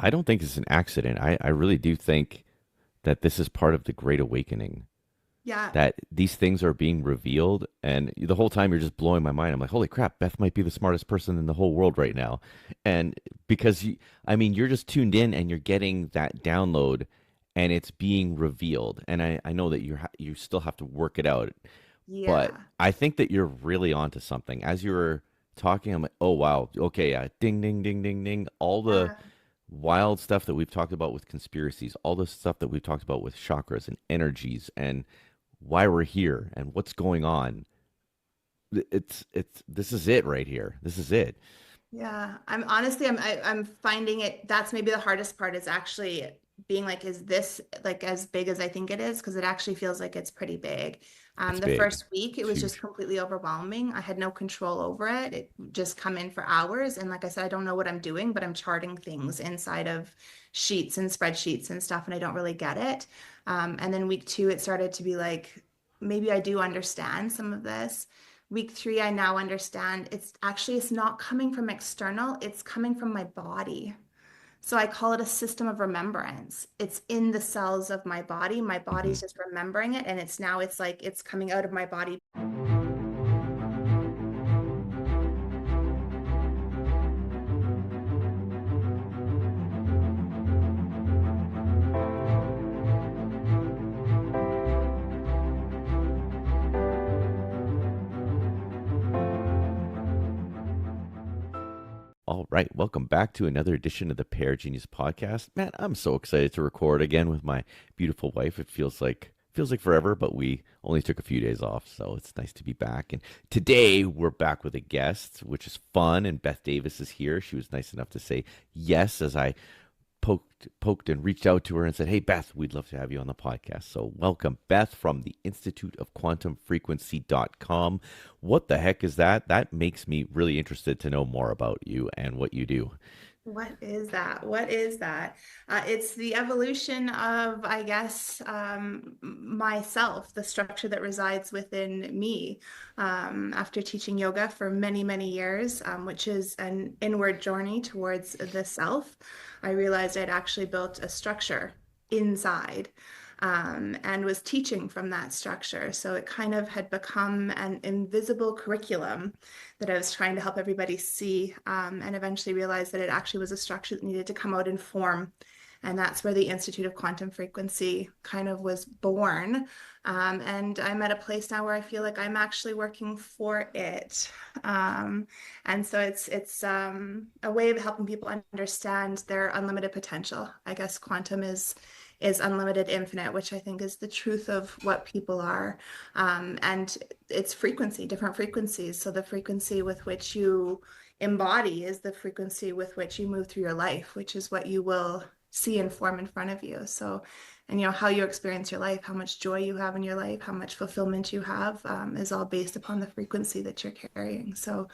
I don't think it's an accident. I really do think that this is part of the Great Awakening, Yeah. that these things are being revealed. And the whole time you're just blowing my mind. I'm like, holy crap, Beth might be the smartest person in the whole world right now. And because I mean, you're just tuned in and you're getting that download and it's being revealed. And I know that you still have to work it out, but Yeah. I think that you're really onto something. As you were talking, I'm like, oh wow, okay, ding, ding, ding, ding, ding. All the Yeah. wild stuff that we've talked about with conspiracies, all the stuff that we've talked about with chakras and energies and why we're here and what's going on. It's this is it right here. This is it. Yeah, I'm honestly, I'm finding it. That's maybe the hardest part is actually being like, is this like as big as I think it is? Because it actually feels like it's pretty big. It's The big. first week, it It's was just huge. completely overwhelming. I had no control over it. It just come in for hours, and like I said, I don't know what I'm doing, but I'm charting things inside of sheets and spreadsheets and stuff, and I don't really get it. And then week two, it started to be like, maybe I do understand some of this. Week three, I now understand it's not coming from external, it's coming from my body. So I call it a system of remembrance. It's in the cells of my body. My Hmm. body's just remembering it, and it's like it's coming out of my body. All right, welcome back to another edition of the Pear Genius podcast. Man, I'm so excited to record again with my beautiful wife. It feels like forever, but we only took a few days off, so it's nice to be back. And today we're back with a guest, which is fun. And Beth Davis is here. She was nice enough to say yes as I poked and reached out to her and said, "Hey Beth, we'd love to have you on the podcast." So welcome Beth from the Institute of Quantum Frequency.com. What the heck is that? That makes me really interested to know more about you and what you do. What is that? What is that? It's the evolution of, I guess, myself, the structure that resides within me. After teaching yoga for many, many years, which is an inward journey towards the self, I realized I'd actually built a structure inside. And was teaching from that structure. So it kind of had become an invisible curriculum that I was trying to help everybody see, and eventually realized that it actually was a structure that needed to come out in form. And that's where the Institute of Quantum Frequency kind of was born. And I'm at a place now where I feel like I'm actually working for it. And so it's a way of helping people understand their unlimited potential. I guess quantum is unlimited infinite, which I think is the truth of what people are. And it's frequency, different frequencies. So the frequency with which you embody is the frequency with which you move through your life, which is what you will see and form in front of you. So, and how you experience your life, how much joy you have in your life, how much fulfillment you have, is all based upon the frequency that you're carrying. So,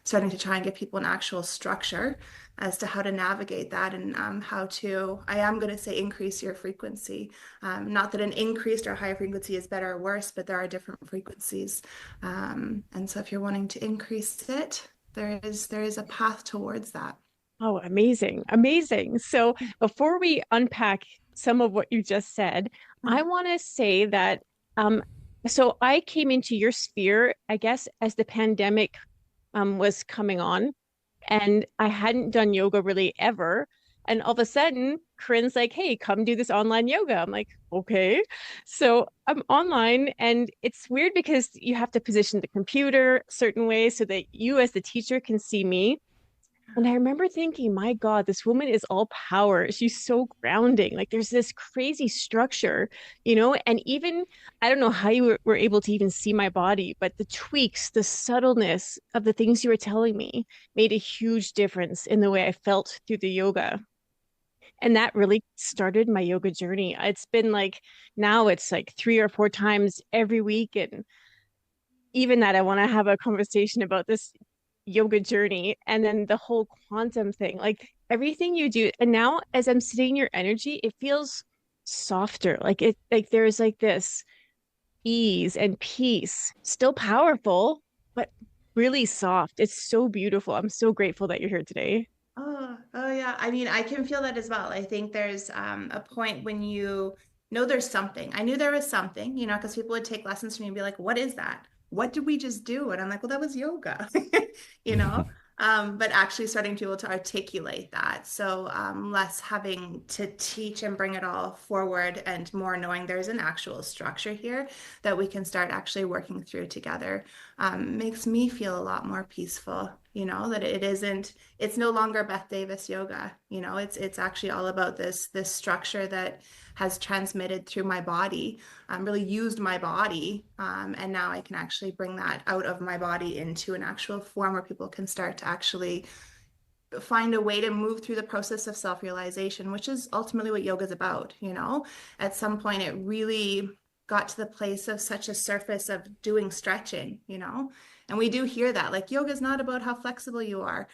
starting to try and give people an actual structure as to how to navigate that and how to, I am going to say, increase your frequency. Not that an increased or higher frequency is better or worse, but there are different frequencies. And so if you're wanting to increase it, there is a path towards that. Oh, amazing. Amazing. So before we unpack some of what you just said, I want to say that um so I came into your sphere, I guess, as the pandemic was coming on, and I hadn't done yoga really ever. And all of a sudden, Corinne's like, "Hey, come do this online yoga." I'm like, "Okay." So I'm online, and it's weird because you have to position the computer a certain way so that you, as the teacher, can see me. And I remember thinking, my God, this woman is all power. She's so grounding. Like there's this crazy structure, and even I don't know how you were able to even see my body, but the tweaks, the subtleness of the things you were telling me made a huge difference in the way I felt through the yoga. And that really started my yoga journey. It's been like now it's like 3 or 4 times every week. And even that I want to have a conversation about this yoga journey and then the whole quantum thing, like everything you do. And now as I'm sitting in your energy, it feels softer. Like there's like this ease and peace, still powerful, but really soft. It's so beautiful. I'm so grateful that you're here today. Oh yeah. I mean, I can feel that as well. I think there's a point when you know there's something. I knew there was something, you know, because people would take lessons from me and be like, what is that? What did we just do? And I'm like, well, that was yoga, you know? But actually starting to be able to articulate that. So less having to teach and bring it all forward and more knowing there's an actual structure here that we can start actually working through together makes me feel a lot more peaceful, you know, that it isn't, it's no longer Beth Davis yoga, you know, it's actually all about this structure that has transmitted through my body, really used my body. And now I can actually bring that out of my body into an actual form where people can start to actually find a way to move through the process of self-realization, which is ultimately what yoga is about, you know. At some point it really got to the place of such a surface of doing stretching, you know. And we do hear that, like, yoga is not about how flexible you are,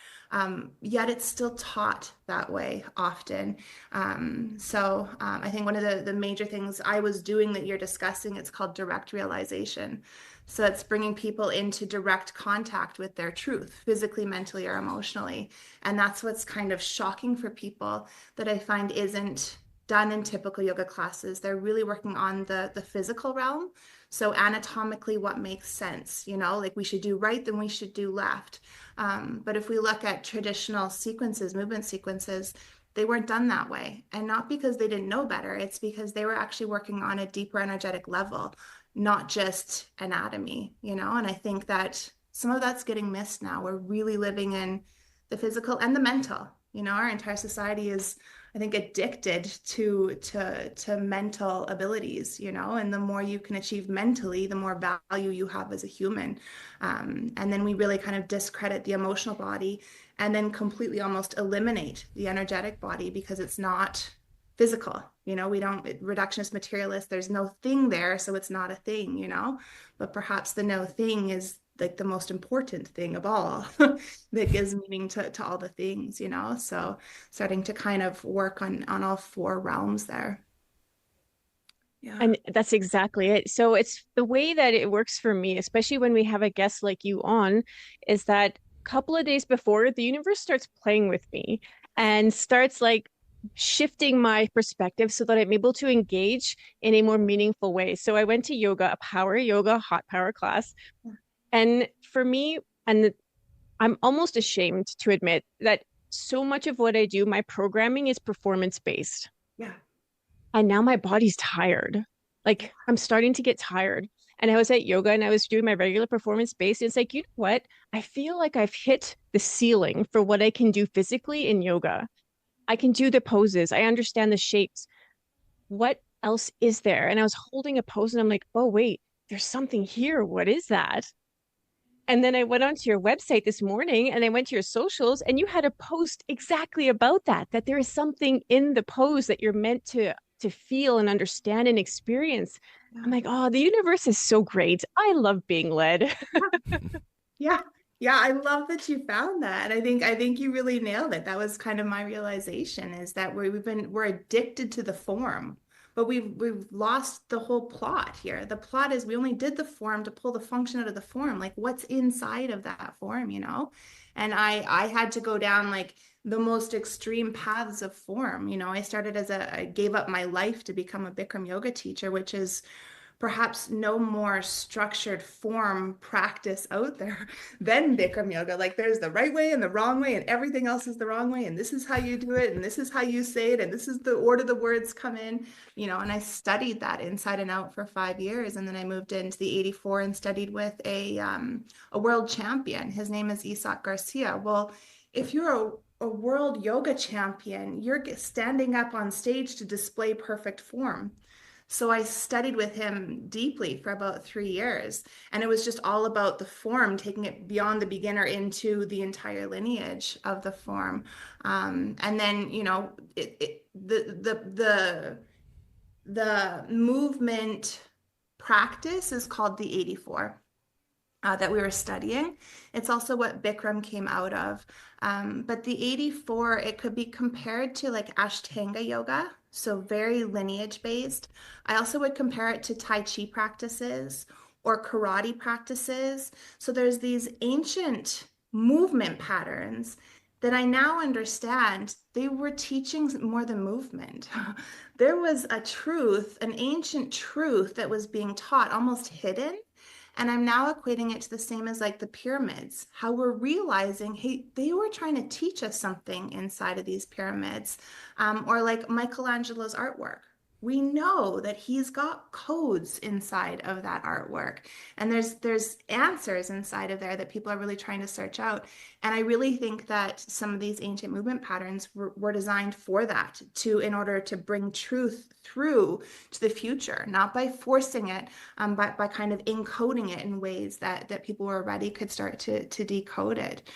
yet it's still taught that way often. I think one of the major things I was doing that you're discussing, it's called direct realization. So it's bringing people into direct contact with their truth, physically, mentally, or emotionally. And that's what's kind of shocking for people that I find isn't done in typical yoga classes. They're really working on the physical realm. So anatomically, what makes sense, you know, like we should do right, then we should do left. But if we look at traditional sequences, movement sequences, they weren't done that way. And not because they didn't know better, it's because they were actually working on a deeper energetic level, not just anatomy, you know. And I think that some of that's getting missed now. We're really living in the physical and the mental, you know. Our entire society is, I think, addicted to mental abilities, you know. And the more you can achieve mentally, the more value you have as a human. And then we really kind of discredit the emotional body and then completely almost eliminate the energetic body because it's not physical, you know. We don't, reductionist materialist, there's no thing there, so it's not a thing, you know. But perhaps the no thing is like the most important thing of all that gives meaning to all the things, you know. So starting to kind of work on all four realms there. Yeah. And that's exactly it. So it's the way that it works for me, especially when we have a guest like you on, is that a couple of days before, the universe starts playing with me and starts like shifting my perspective so that I'm able to engage in a more meaningful way. So I went to yoga, a power yoga, hot power class. And for me, and I'm almost ashamed to admit that so much of what I do, my programming is performance based. Yeah. And now my body's tired. Like I'm starting to get tired. And I was at yoga and I was doing my regular performance based. It's like, you know what? I feel like I've hit the ceiling for what I can do physically in yoga. I can do the poses. I understand the shapes. What else is there? And I was holding a pose and I'm like, oh, wait, there's something here. What is that? And then I went onto your website this morning and I went to your socials and you had a post exactly about that, that there is something in the pose that you're meant to feel and understand and experience. I'm like, oh, the universe is so great. I love being led. Yeah. Yeah, I love that you found that. And I think you really nailed it. That was kind of my realization, is that we're addicted to the form, but we've lost the whole plot here. The plot is we only did the form to pull the function out of the form, like what's inside of that form, you know? And I had to go down like the most extreme paths of form. You know, I started I gave up my life to become a Bikram yoga teacher, which is perhaps no more structured form practice out there than Bikram yoga. Like there's the right way and the wrong way, and everything else is the wrong way. And this is how you do it, and this is how you say it, and this is the order the words come in, you know. And I studied that inside and out for 5 years. And then I moved into the 84 and studied with a world champion. His name is Isaac Garcia. Well, if you're a world yoga champion, you're standing up on stage to display perfect form. So I studied with him deeply for about 3 years. And it was just all about the form, taking it beyond the beginner into the entire lineage of the form. And then, you know, the movement practice is called the 84. That we were studying. It's also what Bikram came out of. But the 84, it could be compared to like Ashtanga yoga, so very lineage based. I also would compare it to Tai Chi practices or karate practices. So there's these ancient movement patterns that I now understand they were teaching more than movement. There was a truth, an ancient truth that was being taught, almost hidden. And I'm now equating it to the same as like the pyramids, how we're realizing, hey, they were trying to teach us something inside of these pyramids, or like Michelangelo's artwork. We know that he's got codes inside of that artwork, and there's answers inside of there that people are really trying to search out. And I really think that some of these ancient movement patterns were designed for that, to in order to bring truth through to the future, not by forcing it, but by kind of encoding it in ways that people who are ready could start to decode it.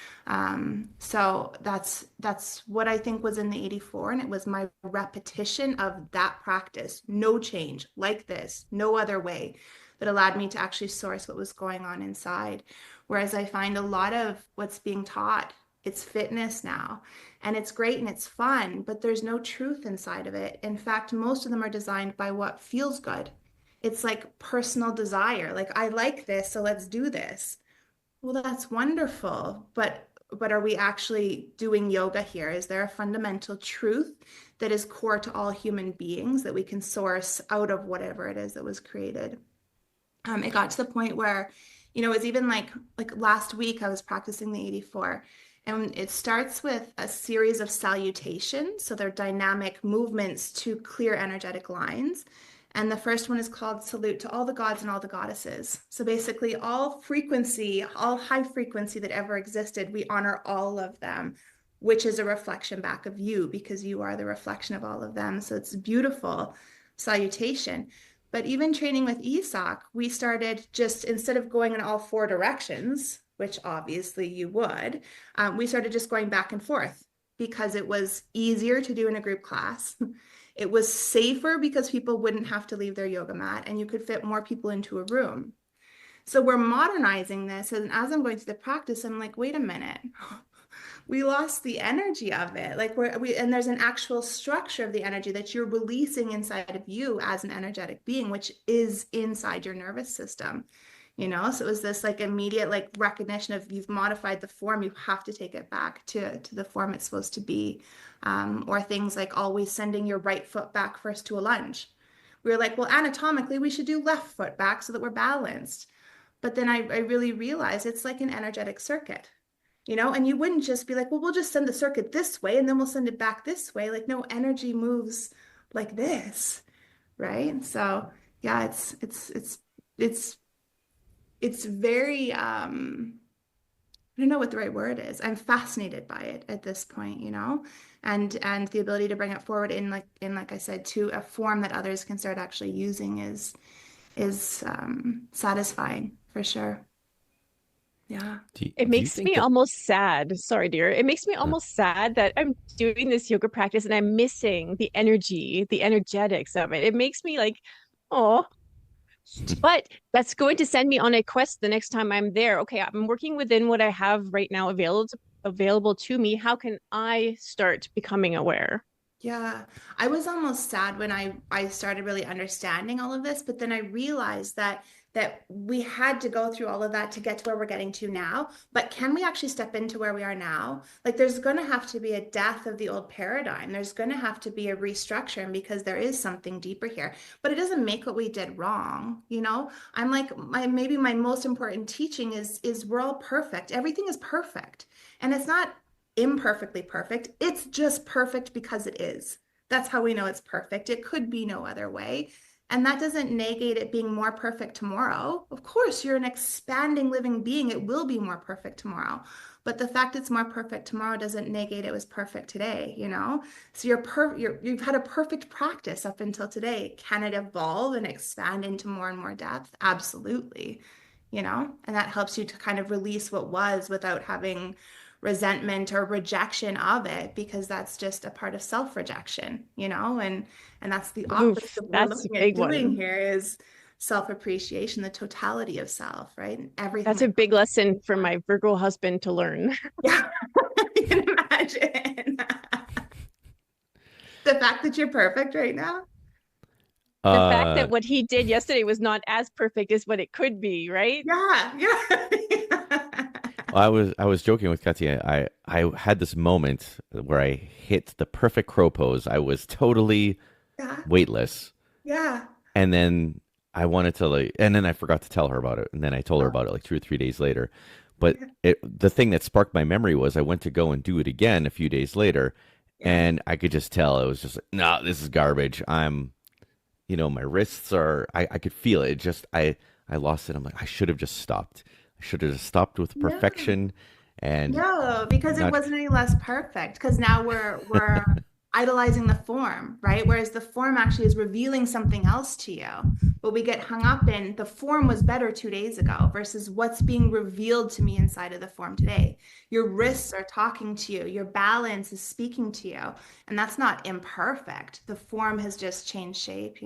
So that's what I think was in the 84, and it was my repetition of that practice, no change, like this, no other way, that allowed me to actually source what was going on inside. Whereas I find a lot of what's being taught, it's fitness now, and it's great and it's fun, but there's no truth inside of it. In fact, most of them are designed by what feels good. It's like personal desire. Like, I like this, so let's do this. Well, that's wonderful, but are we actually doing yoga here? Is there a fundamental truth that is core to all human beings that we can source out of whatever it is that was created? It got to the point where, it's even like last week I was practicing the 84, and it starts with a series of salutations. So they're dynamic movements to clear energetic lines. And the first one is called Salute to all the gods and all the goddesses. So basically all frequency, all high frequency that ever existed, we honor all of them, which is a reflection back of you, because you are the reflection of all of them. So it's a beautiful salutation. But even training with Isak, we started just, instead of going in all four directions, which obviously you would, we started just going back and forth, because it was easier to do in a group class. It was safer because people wouldn't have to leave their yoga mat, and you could fit more people into a room. So we're modernizing this. And as I'm going through the practice, I'm like, wait a minute. We lost the energy of it. Like and there's an actual structure of the energy that you're releasing inside of you as an energetic being, which is inside your nervous system. So it was this like immediate like recognition of, you've modified the form, you have to take it back to the form it's supposed to be. Or things like always sending your right foot back first to a lunge. We were like, well, anatomically we should do left foot back so that we're balanced. But then I really realized it's like an energetic circuit. And you wouldn't just be like, well, we'll just send the circuit this way and then we'll send it back this way. Like, no, energy moves like this, right? So yeah, it's very I don't know what the right word is. I'm fascinated by it at this point, and the ability to bring it forward in like I said, to a form that others can start actually using is satisfying for sure. Yeah. It Do you makes think me that? almost sad. Sorry, dear. It makes me almost sad that I'm doing this yoga practice and I'm missing the energy, the energetics of it. It makes me like, oh, but that's going to send me on a quest the next time I'm there. Okay, I'm working within what I have right now available to me. How can I start becoming aware? Yeah, I was almost sad when I started really understanding all of this, but then I realized that we had to go through all of that to get to where we're getting to now. But can we actually step into where we are now? Like, there's going to have to be a death of the old paradigm. There's going to have to be a restructuring, because there is something deeper here. But it doesn't make what we did wrong, I'm like, maybe my most important teaching is we're all perfect. Everything is perfect. And it's not imperfectly perfect. It's just perfect because it is. That's how we know it's perfect. It could be no other way. And that doesn't negate it being more perfect tomorrow. Of course, you're an expanding living being. It will be more perfect tomorrow. But the fact it's more perfect tomorrow doesn't negate it was perfect today. So you've had a perfect practice up until today. Can it evolve and expand into more and more depth? Absolutely. And that helps you to kind of release what was without having resentment or rejection of it, because that's just a part of self-rejection, and that's the opposite Oof, of what we're that's a looking at big doing one. here is self-appreciation, the totality of self, right? And everything That's a that big lesson for my Virgo husband to learn. yeah, you can imagine the fact that you're perfect right now. The fact Uh, that what he did yesterday was not as perfect as what it could be, right? Yeah, yeah. I was joking with Katia. I had this moment where I hit the perfect crow pose. I was totally Yeah. weightless, Yeah. and then I wanted to like, and then I forgot to tell her about it, and then I told her Oh, about it like 2 or 3 days later. But yeah. the thing that sparked my memory was I went to go and do it again a few days later, Yeah. and I could just tell it was just like, no, this is garbage. My wrists are, I could feel it. It just, I lost it. I'm like, I should have just stopped. I should have just stopped with Yeah. perfection and No, because it not. wasn't any less perfect. Because now we're idolizing the form, right? Whereas the form actually is revealing something else to you. But we get hung up in the form was better 2 days ago versus what's being revealed to me inside of the form today. Your wrists are talking to you, your balance is speaking to you, and that's not imperfect. The form has just changed shape,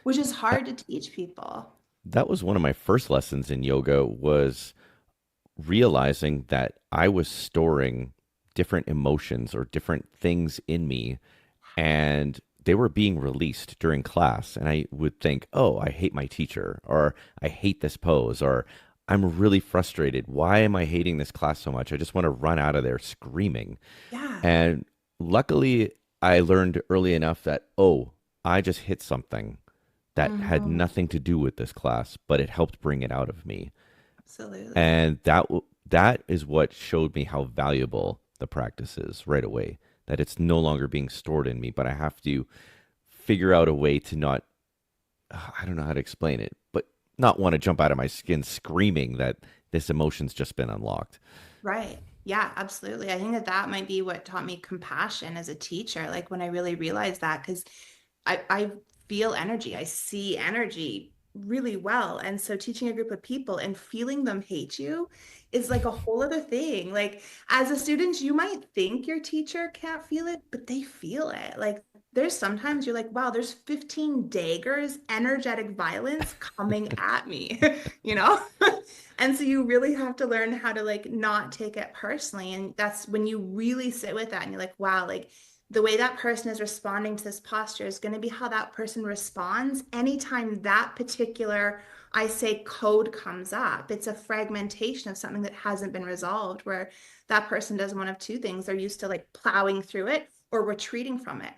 which is That, hard to teach people. that was one of my first lessons in yoga was realizing that I was storing different emotions or different things in me and they were being released during class. And I would think, oh, I hate my teacher, or I hate this pose, or I'm really frustrated. Why am I hating this class so much? I just want to run out of there screaming. Yeah. And luckily, I learned early enough that, oh, I just hit something that had Hmm. nothing to do with this class, but it helped bring it out of me. Absolutely. And that is what showed me how valuable the practice is right away. That it's no longer being stored in me, but I have to figure out a way to not, I don't know how to explain it, but not want to jump out of my skin screaming that this emotion's just been unlocked. Right. Yeah, absolutely. I think that that might be what taught me compassion as a teacher. Like when I really realized that, because I feel energy, I see energy really well. And so teaching a group of people and feeling them hate you is like a whole other thing. Like as a student, you might think your teacher can't feel it, but they feel it. Like there's sometimes you're like, wow, there's 15 daggers, energetic violence coming at me, you know? And so you really have to learn how to like not take it personally. And that's when you really sit with that and you're like, wow, like the way that person is responding to this posture is going to be how that person responds anytime that particular, I say, code comes up. It's a fragmentation of something that hasn't been resolved, where that person does one of two things. They're used to like plowing through it or retreating from it.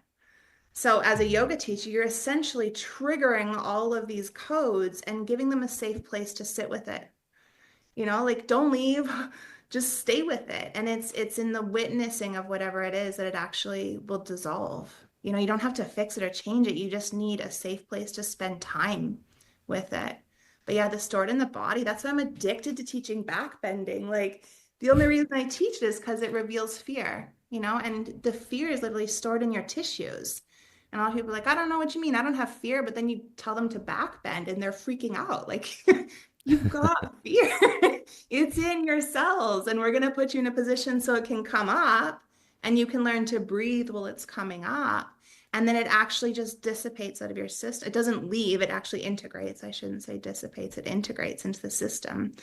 So, as a yoga teacher, you're essentially triggering all of these codes and giving them a safe place to sit with it. Like don't leave, just stay with it. And it's in the witnessing of whatever it is that it actually will dissolve. You don't have to fix it or change it. You just need a safe place to spend time with it. But yeah, the stored in the body, that's why I'm addicted to teaching backbending. Like the only reason I teach it is because it reveals fear, and the fear is literally stored in your tissues. And a lot of people are like, I don't know what you mean. I don't have fear. But then you tell them to backbend and they're freaking out. Like, you've got fear. It's in your cells, and we're going to put you in a position so it can come up and you can learn to breathe while it's coming up. And then it actually just dissipates out of your system. It doesn't leave, it actually integrates. I shouldn't say dissipates, it integrates into the system.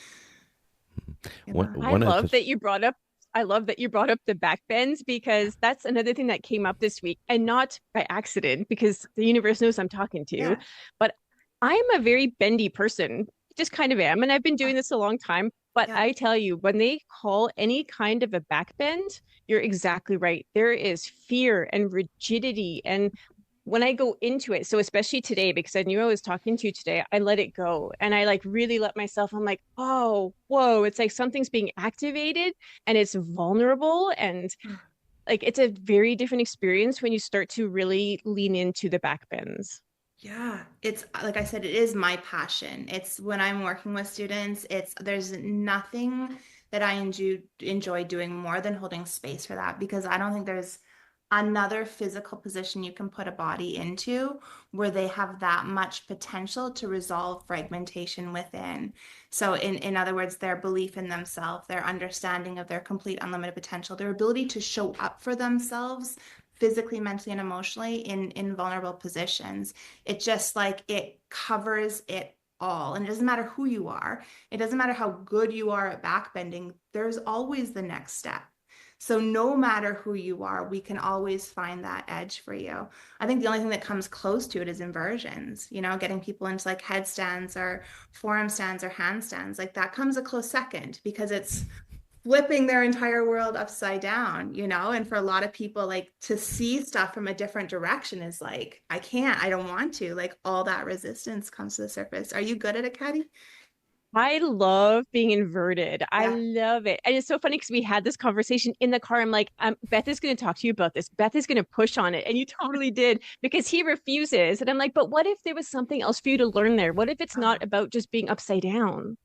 One, Yeah. I one of love the, that you brought up I love that you brought up the backbends because that's another thing that came up this week and not by accident because the universe knows I'm talking to you, Yeah. but I'm a very bendy person, just kind of am. And I've been doing this a long time. But Yeah. I tell you, when they call any kind of a backbend, you're exactly right. There is fear and rigidity and when I go into it, so especially today, because I knew I was talking to you today, I let it go and I like really let myself, I'm like, oh, whoa, it's like something's being activated and it's vulnerable. And like it's a very different experience when you start to really lean into the backbends. Yeah, it's like I said, it is my passion. It's when I'm working with students, there's nothing that I enjoy doing more than holding space for that because I don't think there's another physical position you can put a body into where they have that much potential to resolve fragmentation within. So in other words, their belief in themselves, their understanding of their complete unlimited potential, their ability to show up for themselves physically, mentally, and emotionally in vulnerable positions. It just like it covers it all. And it doesn't matter who you are. It doesn't matter how good you are at backbending. There's always the next step. So no matter who you are, we can always find that edge for you. I think the only thing that comes close to it is inversions, getting people into like headstands or forearm stands or handstands. Like that comes a close second because it's flipping their entire world upside down, you know? And for a lot of people, like to see stuff from a different direction is like, I can't, I don't want to. Like all that resistance comes to the surface. Are you good at it, Caddy? I love being inverted. I Yeah. love it. And it's so funny because we had this conversation in the car. I'm like, Beth is going to talk to you about this. Beth is going to push on it. And you totally did because he refuses. And I'm like, but what if there was something else for you to learn there? What if it's not about just being upside down?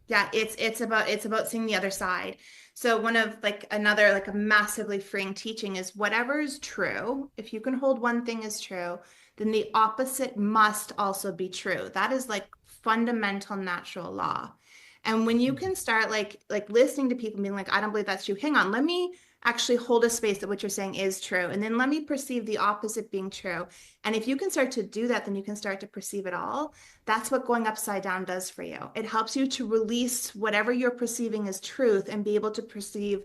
Yeah, it's about seeing the other side. So one of like another like a massively freeing teaching is whatever is true, if you can hold one thing as true, then the opposite must also be true. That is like fundamental natural law. And when you can start like listening to people being like, I don't believe that's true. Hang on, let me actually hold a space that what you're saying is true. And then let me perceive the opposite being true. And if you can start to do that, then you can start to perceive it all. That's what going upside down does for you. It helps you to release whatever you're perceiving as truth and be able to perceive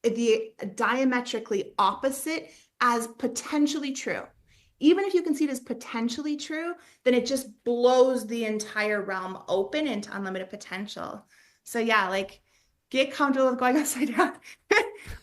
the diametrically opposite as potentially true. Even if you can see it as potentially true, then it just blows the entire realm open into unlimited potential. So yeah, like get comfortable with going upside down.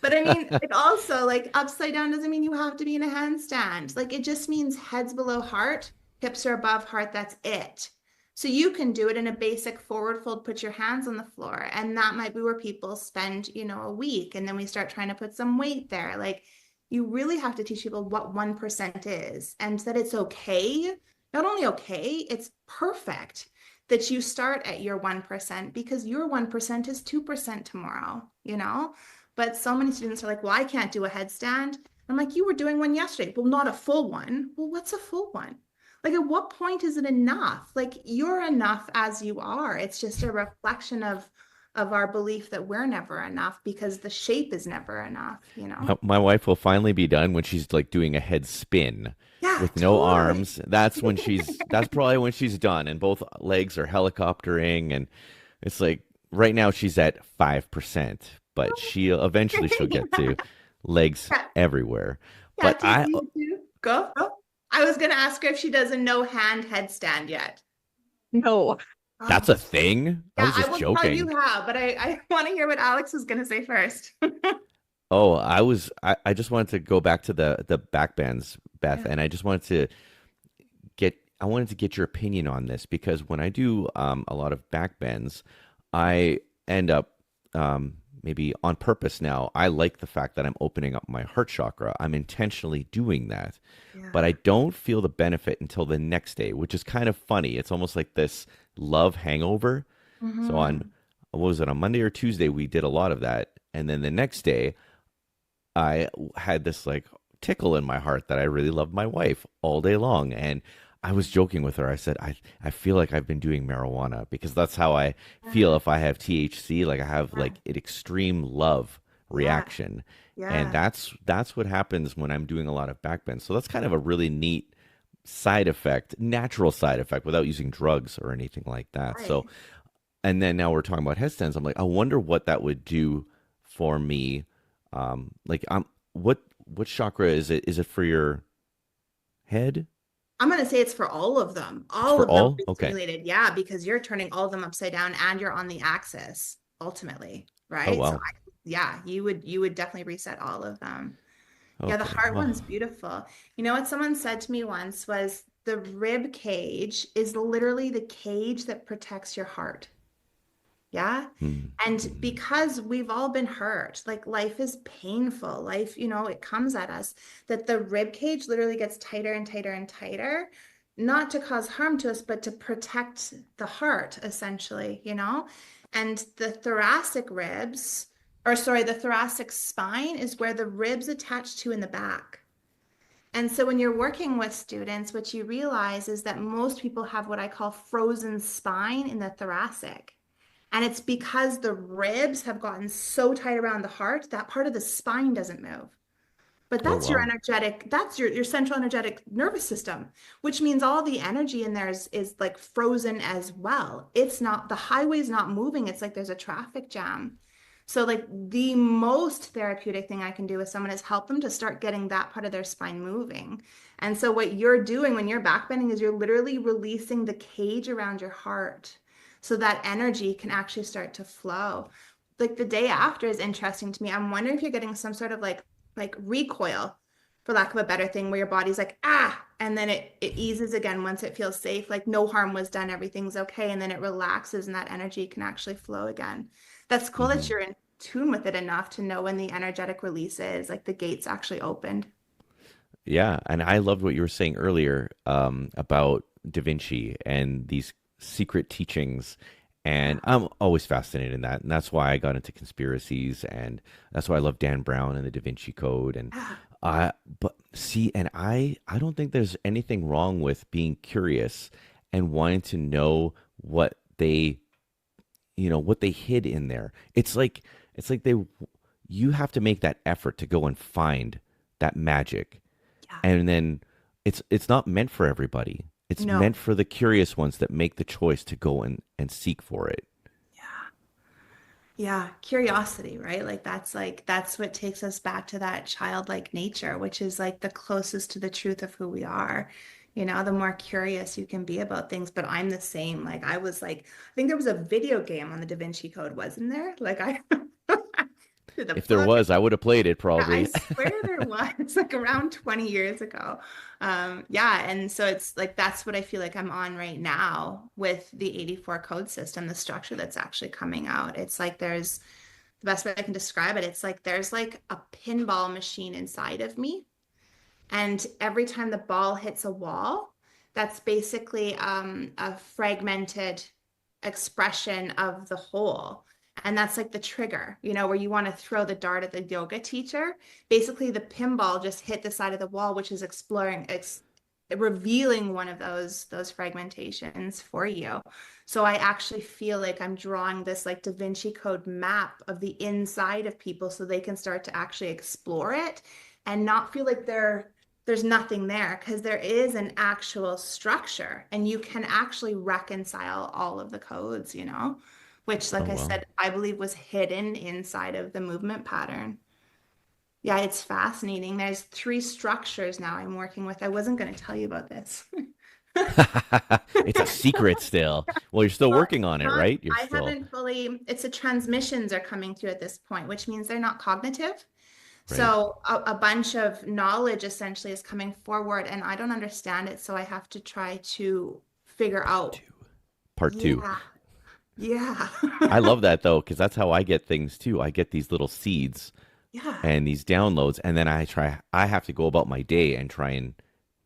But I mean, it also like upside down doesn't mean you have to be in a handstand. Like it just means heads below heart, hips are above heart. That's it. So you can do it in a basic forward fold, put your hands on the floor. And that might be where people spend, a week. And then we start trying to put some weight there. Like you really have to teach people what 1% is and that it's okay. Not only okay, it's perfect that you start at your 1% because your 1% is 2% tomorrow. But so many students are like, well, I can't do a headstand. I'm like, you were doing one yesterday. Well, not a full one. Well, what's a full one? Like, at what point is it enough? Like, you're enough as you are. It's just a reflection of our belief that we're never enough because the shape is never enough. My wife will finally be done when she's like doing a head spin Yeah, with no totally. arms. That's probably when she's done, and both legs are helicoptering, and it's like right now she's at 5%, but she'll get to legs Yeah, everywhere. yeah, But take it easy too. Go. Go. I was gonna ask her if she does a no hand headstand yet. No. that's Oh, a thing. I yeah, was I just will tell you joking. how, but I want to hear what Alex was gonna say first. Oh, I just wanted to go back to the backbends, Beth, Yeah. and I wanted to get your opinion on this because when I do a lot of backbends, I end up maybe on purpose now. I like the fact that I'm opening up my heart chakra. I'm intentionally doing that, but I Yeah. don't feel the benefit until the next day, which is kind of funny. It's almost like this love hangover. So on, Hmm. what was it, on Monday or Tuesday, we did a lot of that, and then the next day I had this like tickle in my heart that I really loved my wife all day long. And I was joking with her. I said, I feel like I've been doing marijuana because that's how I feel Yeah. if I have THC. Like I have Yeah. like an extreme love Yeah. reaction. And Yeah. that's what happens when I'm doing a lot of backbend. So that's kind of a really neat side effect, natural side effect without using drugs or anything like that. So Right. and then now we're talking about headstands. I'm like, I wonder what that would do for me. Like, what chakra is it? Is it for your head? I'm going to say it's for all of them. It's All for of them all. are Okay. stimulated. Yeah, because you're turning all of them upside down and you're on the axis ultimately, Oh right? So wow. yeah, you would definitely reset all of them. Yeah, the Okay. heart Well. one's beautiful. You know what someone said to me once was the rib cage is literally the cage that protects your heart. Yeah. Hmm. And Mhm. because we've all been hurt, like life is painful. Life, it comes at us, that the rib cage literally gets tighter and tighter and tighter, not to cause harm to us, but to protect the heart, essentially. And the thoracic ribs, or sorry, the thoracic spine is where the ribs attach to in the back. And so when you're working with students, what you realize is that most people have what I call frozen spine in the thoracic. And it's because the ribs have gotten so tight around the heart, that part of the spine doesn't move. But Oh that's your wow. energetic, that's your central energetic nervous system, which means all the energy in there is like frozen as well. It's not, the highway's not moving. It's like there's a traffic jam. So like the most therapeutic thing I can do with someone is help them to start getting that part of their spine moving. And so what you're doing when you're backbending is you're literally releasing the cage around your heart so that energy can actually start to flow. like the day after is interesting to me. I'm wondering if you're getting some sort of like recoil, for lack of a better thing, where your body's like, ah, and then it eases again once it feels safe, like no harm was done, everything's okay, and then it relaxes and that energy can actually flow again. That's cool that Hmm. you're in tune with it enough to know when the energetic release is, like the gates actually opened. Yeah, and I loved what you were saying earlier about Da Vinci and these secret teachings. And Yeah. I'm always fascinated in that. And that's why I got into conspiracies. And that's why I love Dan Brown and the Da Vinci Code. And Yeah. but see, and I don't think there's anything wrong with being curious and wanting to know what they, what they hid in there. It's like you have to make that effort to go and find that magic, Yeah. and then it's not meant for everybody. It's meant No. for the curious ones that make the choice to go and seek for it. Yeah. Yeah, curiosity, right? Like that's what takes us back to that childlike nature, which is like the closest to the truth of who we are. The more curious you can be about things, but I'm the same. Like I was like, I think there was a video game on the Da Vinci Code, wasn't there? Like I did the If there book. was, I would have played it Yeah, I probably. swear there was like around 20 years ago. Yeah, and so it's like that's what I feel like I'm on right now with the 84 code system, the structure that's actually coming out. It's like there's the best way I can describe it. It's like there's like a pinball machine inside of me, and every time the ball hits a wall, that's basically a fragmented expression of the whole. And that's like the trigger, where you want to throw the dart at the yoga teacher. Basically, the pinball just hit the side of the wall, which is revealing one of those fragmentations for you. So I actually feel like I'm drawing this like Da Vinci Code map of the inside of people so they can start to actually explore it and not feel like there's nothing there, because there is an actual structure and you can actually reconcile all of the codes, which, Oh like I well. said, I believe was hidden inside of the movement pattern. Yeah, it's fascinating. There's three structures now I'm working with. I wasn't going to tell you about this. It's a secret still. Well, you're still Well, working it's on it, not, right? You're I still haven't fully, it's a transmissions are coming through at this point, which means they're not cognitive. right. So a bunch of knowledge essentially is coming forward and I don't understand it. So I have to try to figure Part out, two. Part two. yeah, yeah, I love that though, because that's how I get things too. I get these little seeds yeah. and these downloads, and then I have to go about my day and try and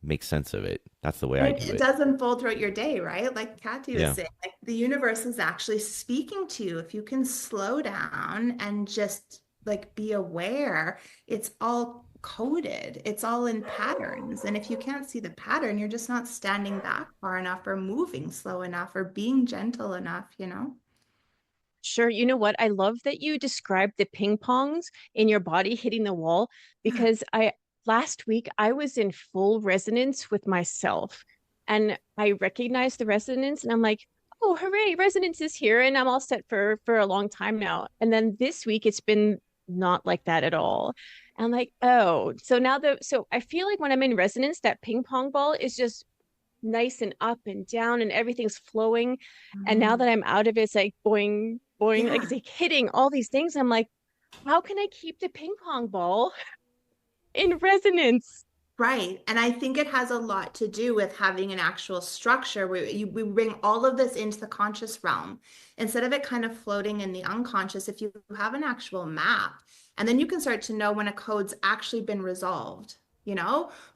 make sense of it. That's the way And I it, do it it. does unfold throughout your day, right? Like Kathy was Yeah. saying, like the universe is actually speaking to you. If you can slow down and just like be aware, it's all coded, it's all in patterns. And if you can't see the pattern, you're just not standing back far enough or moving slow enough or being gentle enough. Sure. You know what? I love that you described the ping pongs in your body hitting the wall Yeah. because I last week I was in full resonance with myself and I recognized the resonance and I'm like, oh, hooray, resonance is here and I'm all set for a long time now. And then this week it's been not like that at all. And I'm like, oh, so I feel like when I'm in resonance, that ping pong ball is just nice and up and down and everything's flowing. And now Mm. that I'm out of it, it's like boing, boing, like Yeah. it's like hitting all these things. I'm like, how can I keep the ping pong ball in resonance? Right. And I think it has a lot to do with having an actual structure where we bring all of this into the conscious realm instead of it kind of floating in the unconscious. If you have an actual map, and then you can start to know when a code's actually been resolved,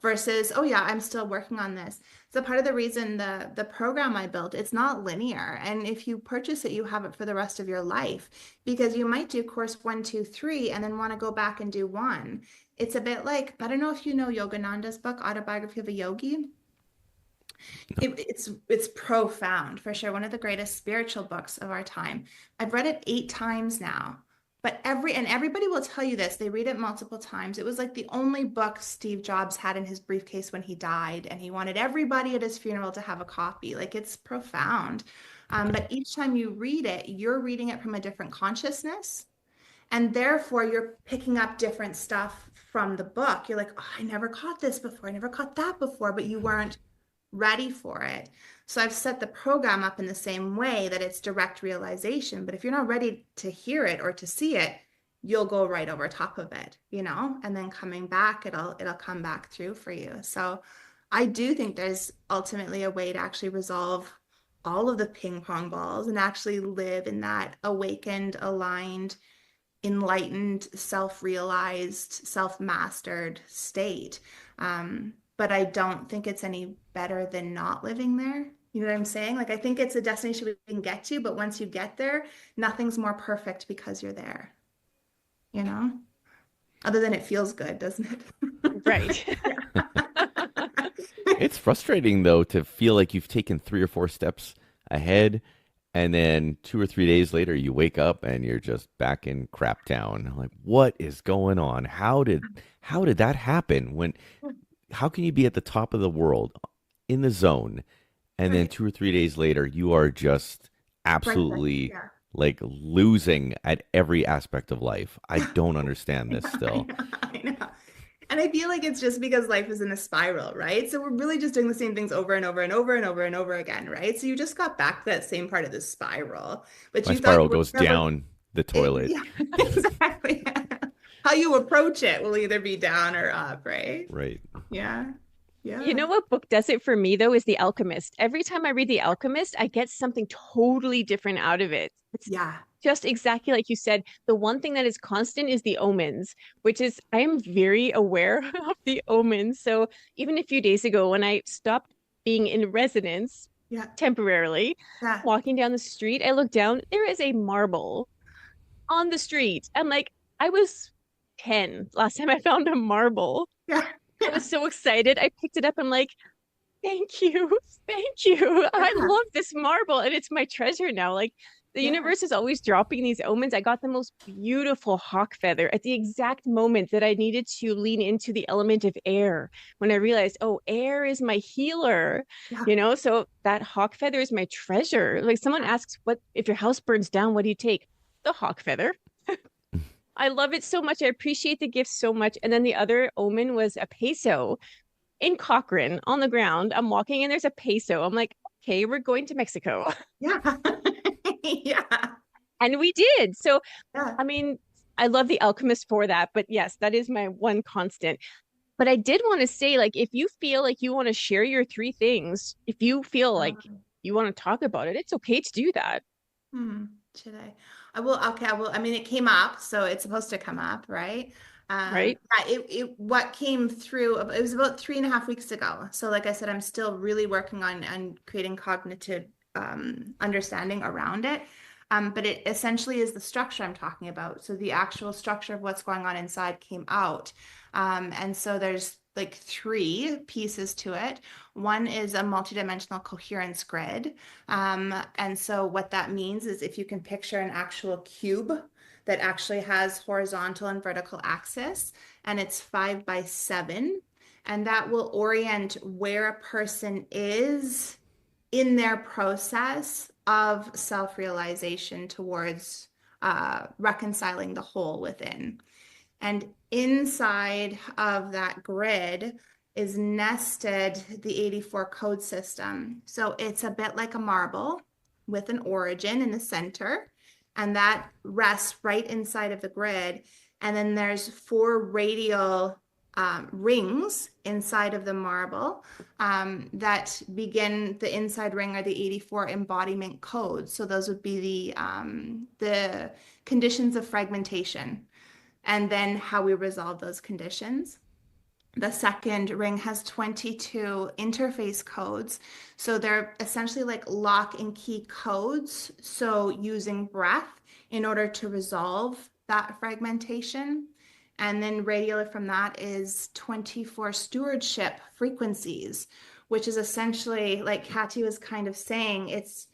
versus, oh yeah, I'm still working on this. So part of the reason the program I built, it's not linear. And if you purchase it, you have it for the rest of your life because you might do course 1, 2, 3, and then want to go back and do one. It's a bit like, I don't know if you know Yogananda's book, Autobiography of a Yogi. It's profound for sure. One of the greatest spiritual books of our time. I've read it 8 times now. But everybody will tell you this. They read it multiple times. It was like the only book Steve Jobs had in his briefcase when he died, and he wanted everybody at his funeral to have a copy. Like it's profound. Okay. But each time you read it, you're reading it from a different consciousness. And therefore, you're picking up different stuff from the book. You're like, oh, I never caught this before. I never caught that before, but you weren't ready for it. So I've set the program up in the same way that it's direct realization. But if you're not ready to hear it or to see it, you'll go right over top of it, and then coming back, it'll come back through for you. So I do think there's ultimately a way to actually resolve all of the ping pong balls and actually live in that awakened, aligned, enlightened, self-realized, self-mastered state. But I don't think it's any better than not living there. You know what I'm saying? Like, I think it's a destination we can get to, but once you get there, nothing's more perfect because you're there, you know? Other than it feels good, doesn't Right. it? It's frustrating though to feel like you've taken 3 or 4 steps ahead, and then 2 or 3 days later you wake up and you're just back in crap town. Like, what is going on? How did that happen? How can you be at the top of the world in the zone, and then Right. 2 or 3 days later you are just Right there. absolutely Yeah. like losing at every aspect of life? I don't understand I this know, I still. know, I know. And I feel like it's just because life is in a spiral, right? So we're really just doing the same things over and over and over and over and over again, right? So you just got back to that same part of the spiral, but My you thought spiral you were goes never, down the toilet. yeah, exactly. How you approach it will either be down or up, right? Right. Yeah. You Yeah. know what book does it for me though is The Alchemist. Every time I read The Alchemist, I get something totally different out of it. It's Yeah. just exactly like you said. The one thing that is constant is the omens, which is I am very aware of the omens. So even a few days ago when I stopped being in residence Yeah. temporarily, Yeah. walking down the street, I look down, there is a marble on the street. I'm like, I was 10 last time I found a marble. Yeah. I Yeah. was so excited. I picked it up. I'm like, thank you. Thank you. I Yeah. love this marble and it's my treasure now. Like the Yeah. universe is always dropping these omens. I got the most beautiful hawk feather at the exact moment that I needed to lean into the element of air when I realized, oh, air is my healer, Yeah. So that hawk feather is my treasure. Like someone asks, what if your house burns down, what do you take? The hawk feather. I love it so much. I appreciate the gift so much. And then the other omen was a peso in Cochrane on the ground. I'm walking and there's a peso. I'm like, okay, we're going to Mexico. Yeah. Yeah. And we did. So, Yeah. I mean, I love the alchemist for that. But yes, that is my one constant. But I did want to say, like, if you feel like you want to share your three things, if you feel like you want to talk about it, it's okay to do that. Hmm. Should I? I will. Okay. I will. I mean, it came up, so it's supposed to come up, right? Right. Yeah. What came through? It was about 3.5 weeks ago. So, like I said, I'm still really working on creating cognitive understanding around it. But it essentially is the structure I'm talking about. So the actual structure of what's going on inside came out. And so there's like three pieces to it. One is a multidimensional coherence grid. And so what that means is if you can picture an actual cube that actually has horizontal and vertical axis, and it's 5 by 7, and that will orient where a person is in their process of self-realization towards reconciling the whole within. And inside of that grid is nested the 84 code system. So it's a bit like a marble with an origin in the center, and that rests right inside of the grid. And then there's 4 radial rings inside of the marble that begin the inside ring are the 84 embodiment codes. So those would be the conditions of fragmentation and then how we resolve those conditions. The second ring has 22 interface codes. So they're essentially like lock and key codes. So using breath in order to resolve that fragmentation. And then radial from that is 24 stewardship frequencies, which is essentially like Kathy was kind of saying, it's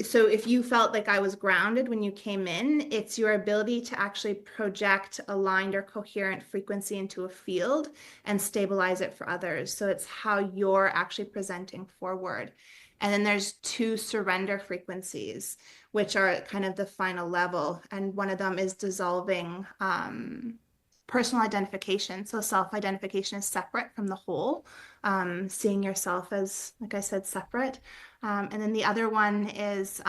so if you felt like I was grounded when you came in, it's your ability to actually project aligned or coherent frequency into a field and stabilize it for others. So it's how you're actually presenting forward. And then there's 2 surrender frequencies, which are kind of the final level. And one of them is dissolving personal identification. So self-identification is separate from the whole, seeing yourself as, like I said, separate. And then the other one is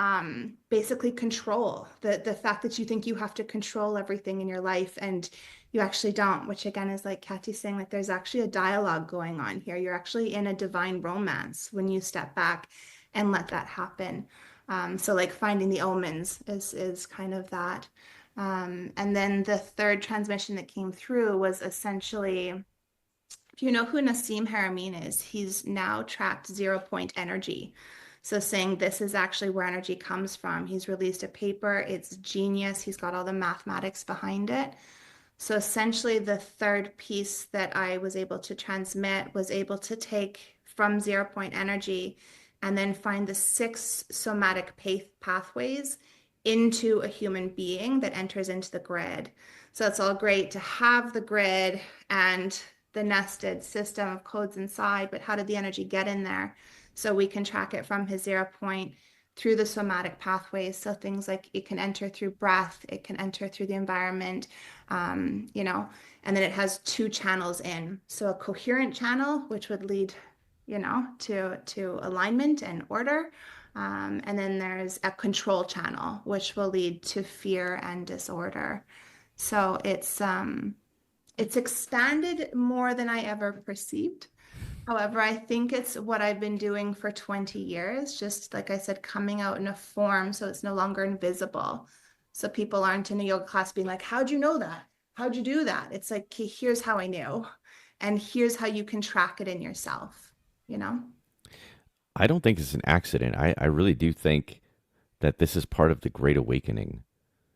basically control, the fact that you think you have to control everything in your life and you actually don't, which again is like Kathy's saying, like there's actually a dialogue going on here. You're actually in a divine romance when you step back and let that happen. So like finding the omens is kind of that. And then the third transmission that came through was essentially, if you know who Nassim Haramein is, he's now tracked 0 point energy. So saying this is actually where energy comes from. He's released a paper. It's genius. He's got all the mathematics behind it. So essentially the third piece that I was able to transmit was able to take from 0 point energy and then find the 6 somatic pathways into a human being that enters into the grid. So it's all great to have the grid and the nested system of codes inside, but how did the energy get in there? So we can track it from his 0 point through the somatic pathways. So things like it can enter through breath, it can enter through the environment, you know, and then it has 2 channels in. So a coherent channel, which would lead, you know, to alignment and order. And then there's a control channel, which will lead to fear and disorder. So it's expanded more than I ever perceived. However, I think it's what I've been doing for 20 years, just like I said, coming out in a form so it's no longer invisible. So people aren't in a yoga class being like, how'd you know that? How'd you do that? It's like, okay, here's how I knew. And here's how you can track it in yourself, you know? I don't think it's an accident. I really do think that this is part of the Great Awakening,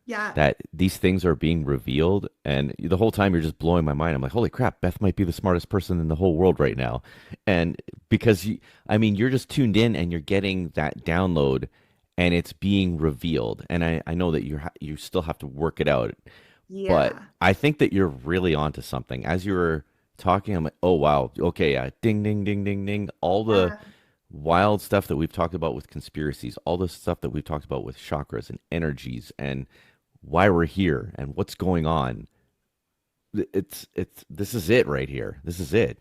Yeah. that these things are being revealed. And the whole time you're just blowing my mind. I'm like, holy crap, Beth might be the smartest person in the whole world right now. And because I mean, you're just tuned in and you're getting that download and it's being revealed. And I know that you still have to work it out, but Yeah. I think that you're really onto something. As you were talking, I'm like, oh, wow. Okay. Ding, ding, ding, ding, ding. All the Yeah. wild stuff that we've talked about with conspiracies, all the stuff that we've talked about with chakras and energies and why we're here and what's going on. It's this is it right here. This is it.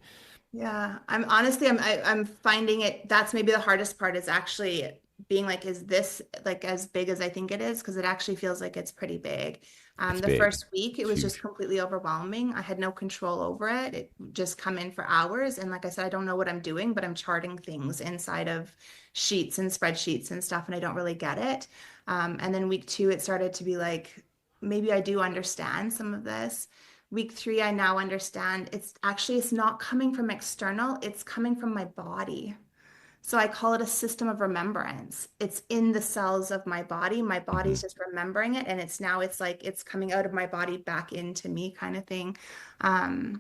Yeah, I'm honestly, I'm finding it. That's maybe the hardest part is actually being like, is this like as big as I think it is? Because it actually feels like it's pretty big. It's The big. first week, it It's was just huge. completely overwhelming. I had no control over it. It just come in for hours, and like I said, I don't know what I'm doing, but I'm charting things inside of sheets and spreadsheets and stuff, and I don't really get it. And then week 2, it started to be like, maybe I do understand some of this. Week 3, I now understand it's not coming from external, it's coming from my body. So I call it a system of remembrance. It's in the cells of my body. My Hmm. body's just remembering it. And it's like it's coming out of my body back into me kind of thing. Um,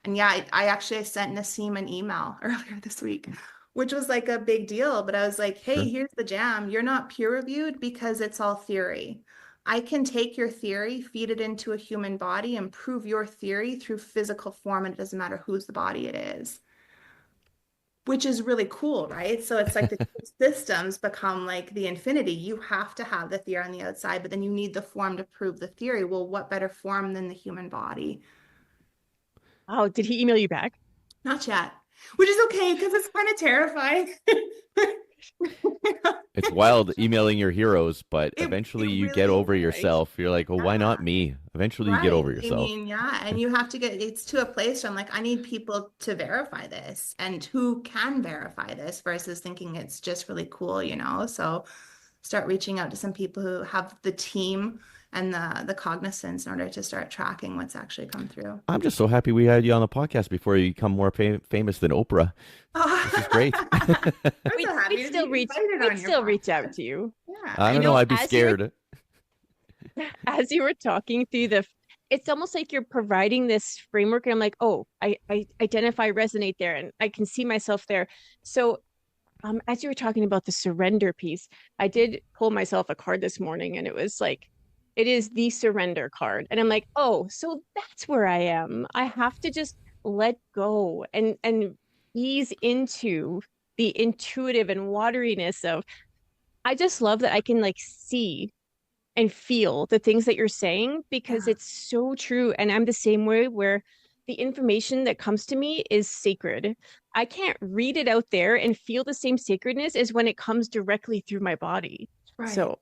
and yeah, I sent Nassim an email earlier this week, which was like a big deal. But I was like, hey, Sure. here's the jam. You're not peer reviewed because it's all theory. I can take your theory, feed it into a human body, and prove your theory through physical form, and it doesn't matter whose the body it is, which is really cool, right? So it's like the systems become like the infinity. You have to have the theory on the outside, but then you need the form to prove the theory. Well, what better form than the human body? Oh, did he email you back? Not yet, which is okay because it's kind of terrifying. It's wild emailing your heroes, but eventually It you get really over is, right? yourself. You're like, well, why Yeah. not me? Eventually you get Right. over I yourself. mean, yeah. And you have to get it's to a place where I'm like, I need people to verify this and who can verify this versus thinking it's just really cool, you know? So start reaching out to some people who have the team and the cognizance in order to start tracking what's actually come through. I'm just so happy we had you on the podcast before you become more famous than Oprah. This is Oh, great. I'm so happy to be invited We'd on your still reach out podcast. to you. Yeah. I You don't know. know, I'd be scared. as you were talking through it's almost like you're providing this framework, and I'm like, oh, I identify, resonate there, and I can see myself there. So as you were talking about the surrender piece, I did pull myself a card this morning, and it was like, it is the surrender card. And I'm like, oh, so that's where I am. I have to just let go and ease into the intuitive and wateriness of, I just love that I can like see and feel the things that you're saying because Yeah. it's so true. And I'm the same way where the information that comes to me is sacred. I can't read it out there and feel the same sacredness as when it comes directly through my body. Right. So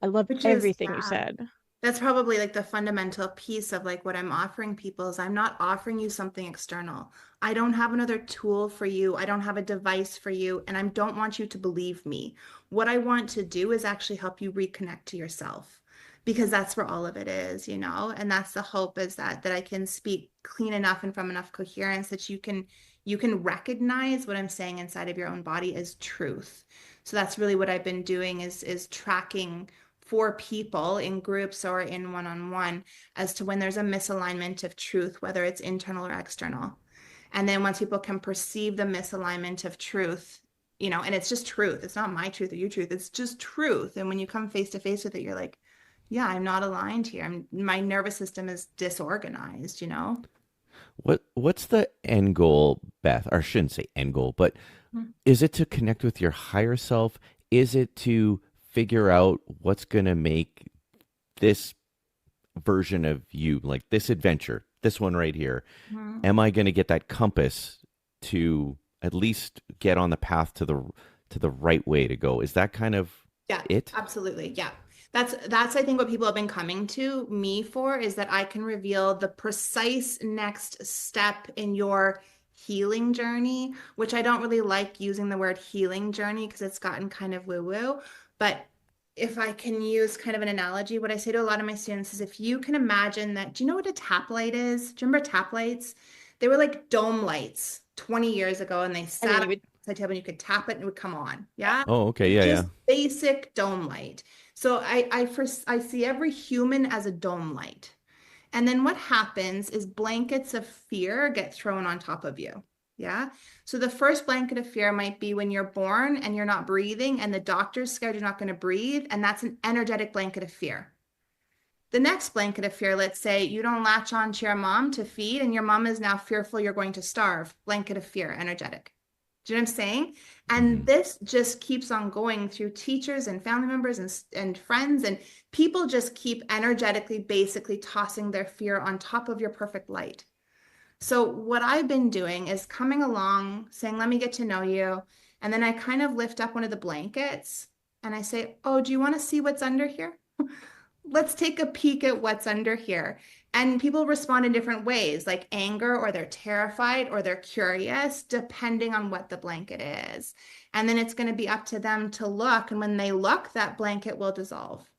I love Which is, everything you yeah. said. That's probably like the fundamental piece of like what I'm offering people is I'm not offering you something external. I don't have another tool for you. I don't have a device for you, and I don't want you to believe me. What I want to do is actually help you reconnect to yourself because that's where all of it is, you know? And that's the hope is that I can speak clean enough and from enough coherence that you can recognize what I'm saying inside of your own body as truth. So that's really what I've been doing is tracking for people in groups or in one-on-one as to when there's a misalignment of truth, whether it's internal or external. And then once people can perceive the misalignment of truth, you know, and it's just truth. It's not my truth or your truth. It's just truth. And when you come face to face with it, you're like, yeah, I'm not aligned here. My nervous system is disorganized, you know? What's the end goal, Beth? Or I shouldn't say end goal, but Mhm. is it to connect with your higher self? Is it to figure out what's going to make this version of you, like this adventure, this one right here, Mhm. am I going to get that compass to at least get on the path to the right way to go? Is that kind of Yeah, it? absolutely. Yeah. That's I think what people have been coming to me for is that I can reveal the precise next step in your healing journey, which I don't really like using the word healing journey because it's gotten kind of woo-woo. But if I can use kind of an analogy, what I say to a lot of my students is if you can imagine that, do you know what a tap light is? Do you remember tap lights? They were like dome lights 20 years ago and they And then sat you on would, the table and you could tap it and it would come on. yeah. Yeah. Oh, okay. It's Yeah, yeah. just basic dome light. So I see every human as a dome light. And then what happens is blankets of fear get thrown on top of you. Yeah. So the first blanket of fear might be when you're born and you're not breathing and the doctor's scared you're not going to breathe. And that's an energetic blanket of fear. The next blanket of fear, let's say you don't latch on to your mom to feed and your mom is now fearful you're going to starve. Blanket of fear, energetic. Do you know what I'm saying? Hmm. And this just keeps on going through teachers and family members and friends, and people just keep energetically, basically tossing their fear on top of your perfect light. So, what I've been doing is coming along, saying, let me get to know you. And then I kind of lift up one of the blankets and I say, oh, do you want to see what's under here? Let's take a peek at what's under here. And people respond in different ways, like anger, or they're terrified, or they're curious, depending on what the blanket is. And then it's going to be up to them to look. And when they look, that blanket will dissolve.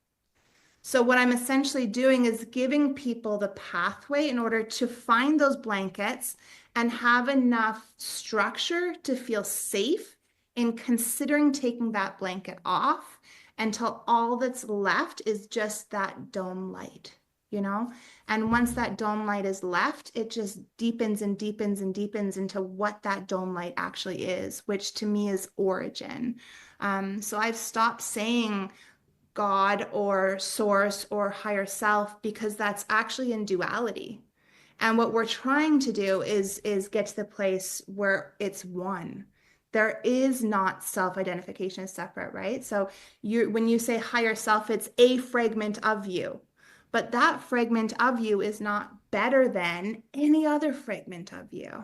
So, what I'm essentially doing is giving people the pathway in order to find those blankets and have enough structure to feel safe in considering taking that blanket off until all that's left is just that dome light, you know? And once that dome light is left, it just deepens and deepens and deepens into what that dome light actually is, which to me is origin. So I've stopped saying, God or source or higher self because that's actually in duality. And what we're trying to do is get to the place where it's one. There is not self-identification as separate, right? So you when you say higher self, it's a fragment of you. But that fragment of you is not better than any other fragment of you.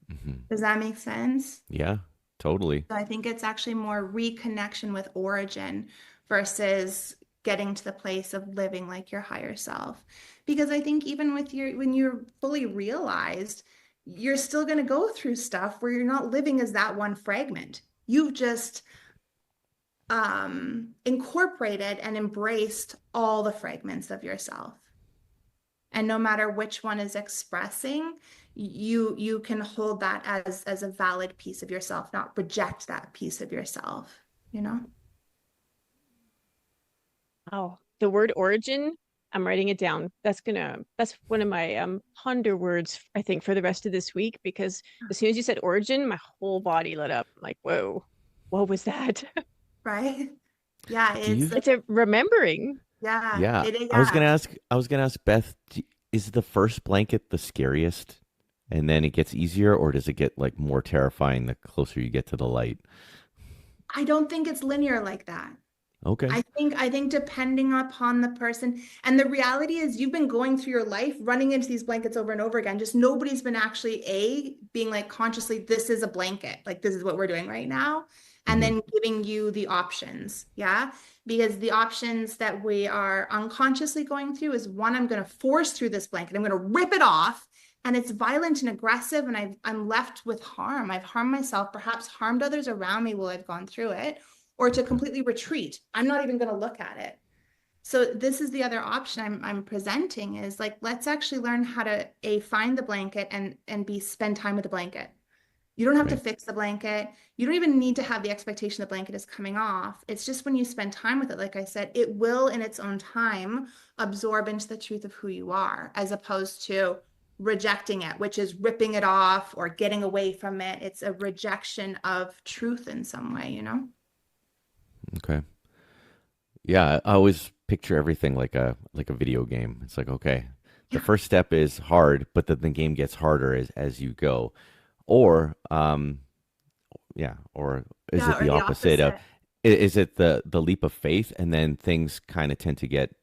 Hmm. Does that make sense? Yeah, totally. So I think it's actually more reconnection with origin versus getting to the place of living like your higher self. Because I think even with your when you're fully realized, you're still going to go through stuff where you're not living as that one fragment. You've just incorporated and embraced all the fragments of yourself. And no matter which one is expressing, you can hold that as a valid piece of yourself, not reject that piece of yourself, you know? Wow. The word origin, I'm writing it down. That's one of my ponder words, I think, for the rest of this week, because as soon as you said origin, my whole body lit up. I'm like, whoa, what was that? Right? Yeah, Do it's you? It's a remembering. yeah, Yeah, it is I was gonna yeah. ask. I was gonna ask Beth. Is the first blanket the scariest, and then it gets easier, or does it get like more terrifying the closer you get to the light? I don't think it's linear like that. Okay. I think depending upon the person, and the reality is you've been going through your life running into these blankets over and over again. Just nobody's been actually being like consciously, this is a blanket, like this is what we're doing right now, and Hmm. then giving you the options. Yeah. Because the options that we are unconsciously going through is one, I'm going to force through this blanket. I'm going to rip it off. And it's violent and aggressive, and I'm left with harm. I've harmed myself, perhaps harmed others around me while I've gone through it, or to Okay. completely retreat. I'm not even going to look at it. So this is the other option I'm presenting is like, let's actually learn how to find the blanket and spend time with the blanket. You don't have to Right. fix the blanket. You don't even need to have the expectation the blanket is coming off. It's just when you spend time with it, like I said, it will in its own time absorb into the truth of who you are, as opposed to rejecting it, which is ripping it off or getting away from it. It's a rejection of truth in some way, you know? Okay. Yeah, I always picture everything like a video game. It's like, okay, the Yeah. first step is hard, but then the game gets harder as you go. Or yeah, or is it Yeah, or the the opposite of opposite. is it the leap of faith and then things kind of tend to get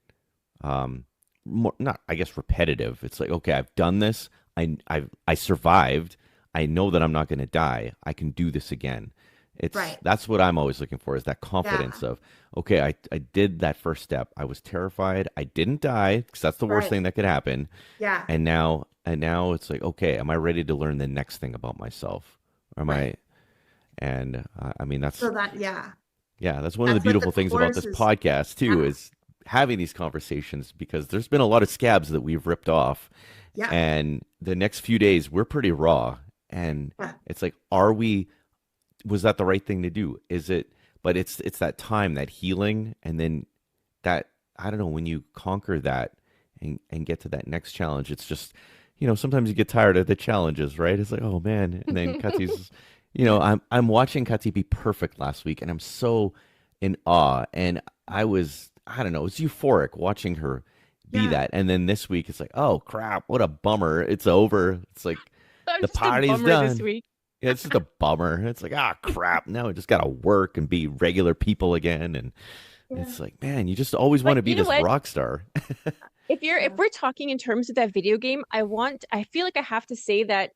um more, not, I guess, repetitive. It's like, okay, I've done this. I survived. I know that I'm not going to die. I can do this again. It's Right. That's what I'm always looking for, is that confidence Yeah. of, okay, I did that first step. I was terrified. I didn't die, because that's the worst Right. thing that could happen. Yeah. And now it's like, okay, am I ready to learn the next thing about myself? Or am Right. I and I mean, So that, yeah, that's one of the that's what the beautiful things about course this is. podcast too, Yeah. is having these conversations, because there's been a lot of scabs that we've ripped off, Yeah. and the next few days we're pretty raw, and Yeah. it's like, are we, was that the right thing to do? Is it, but it's that time, that healing, and then that, I don't know, when you conquer that and get to that next challenge, it's just, sometimes you get tired of the challenges, right? It's like, oh man. And then Kati's, I'm watching Kati be perfect last week, and I'm so in awe. And I don't know, it's euphoric watching her be Yeah. that. And then this week it's like, oh crap, what a bummer. It's over. It's like I'm the just a party's bummer this done. week. Yeah, it's just a bummer. It's like, ah, crap. Now we just got to work and be regular people again. And Yeah. it's like, man, you just always want But to be you know this what? rock star. If Yeah. we're talking in terms of that video game, I feel like I have to say that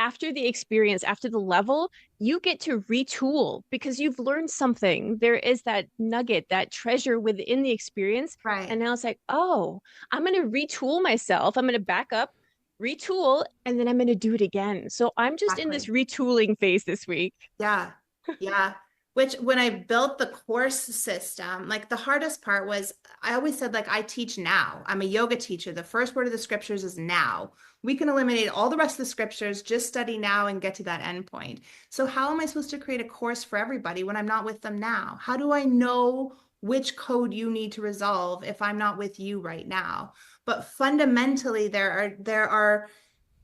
after the experience, after the level, you get to retool because you've learned something. There is that nugget, that treasure within the experience. And Right. now it's like, oh, I'm going to retool myself. I'm going to back up, retool, and then I'm going to do it again. So I'm just in this Exactly. retooling phase this week. Yeah. Yeah. Which when I built the course system, like the hardest part was I always said, like, I teach now. I'm a yoga teacher. The first word of the scriptures is now. We can eliminate all the rest of the scriptures, just study now and get to that end point. So how am I supposed to create a course for everybody when I'm not with them now? How do I know which code you need to resolve if I'm not with you right now? But fundamentally, there are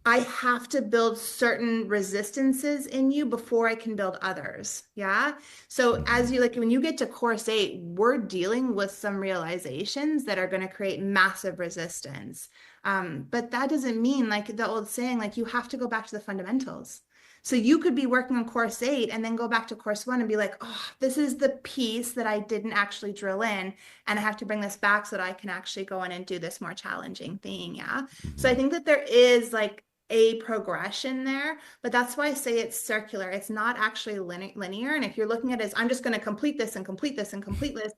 I have to build certain resistances in you before I can build others. Yeah. So Hmm. as you like, when you get to course 8, we're dealing with some realizations that are going to create massive resistance. But that doesn't mean, like the old saying, like you have to go back to the fundamentals. So you could be working on course 8 and then go back to course 1 and be like, oh, this is the piece that I didn't actually drill in. And I have to bring this back so that I can actually go in and do this more challenging thing. Yeah. So I Hmm. think that there is like a progression there, but that's why I say it's circular. It's not actually linear. And if you're looking at it as I'm just going to complete this and complete this and complete this,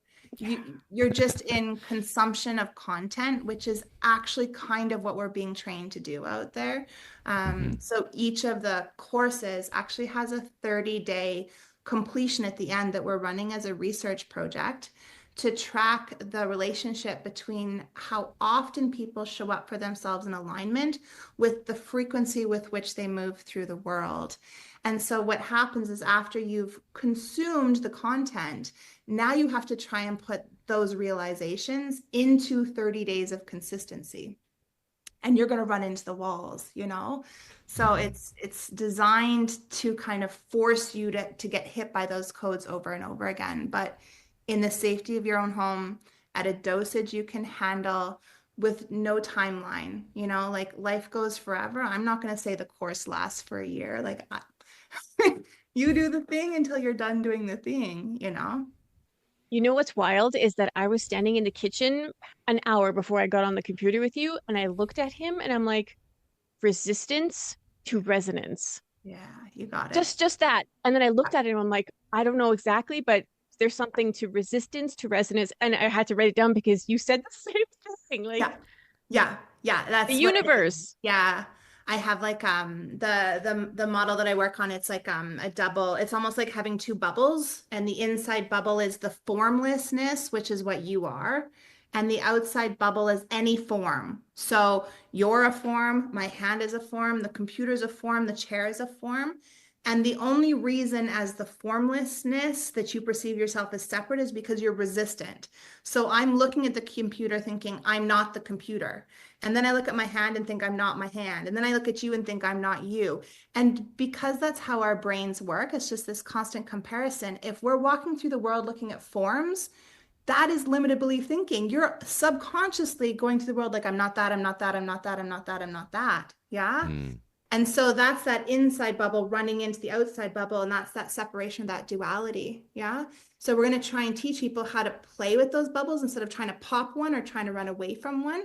you're just in consumption of content, which is actually kind of what we're being trained to do out there. Hmm. So each of the courses actually has a 30-day completion at the end that we're running as a research project to track the relationship between how often people show up for themselves in alignment with the frequency with which they move through the world. And so what happens is after you've consumed the content, now you have to try and put those realizations into 30 days of consistency. And you're going to run into the walls, you know? So Hmm. it's designed to kind of force you to get hit by those codes over and over again. But in the safety of your own home, at a dosage you can handle with no timeline, you know, like life goes forever. I'm not going to say the course lasts for a year. You do the thing until you're done doing the thing, you know? You know what's wild is that I was standing in the kitchen an hour before I got on the computer with you, and I looked at him and I'm like, resistance to resonance. Yeah, you got it. Just that. And then I looked at it and I'm like, I don't know exactly, but there's something to resistance to resonance. And I had to write it down because you said the same thing. Like Yeah. Yeah. Yeah. the That's what it is. universe. Yeah. I have like the model that I work on, it's like a double, it's almost like having two bubbles, and the inside bubble is the formlessness, which is what you are, and the outside bubble is any form. So you're a form, my hand is a form, the computer is a form, the chair is a form. And the only reason as the formlessness that you perceive yourself as separate is because you're resistant. So I'm looking at the computer thinking, I'm not the computer. And then I look at my hand and think, I'm not my hand. And then I look at you and think, I'm not you. And because that's how our brains work, it's just this constant comparison. If we're walking through the world looking at forms, that is limited belief thinking. You're subconsciously going through the world like, I'm not that, I'm not that, I'm not that, I'm not that, I'm not that. Yeah. Mm. And so that's that inside bubble running into the outside bubble. And that's that separation of that duality. Yeah. So we're going to try and teach people how to play with those bubbles instead of trying to pop one or trying to run away from one.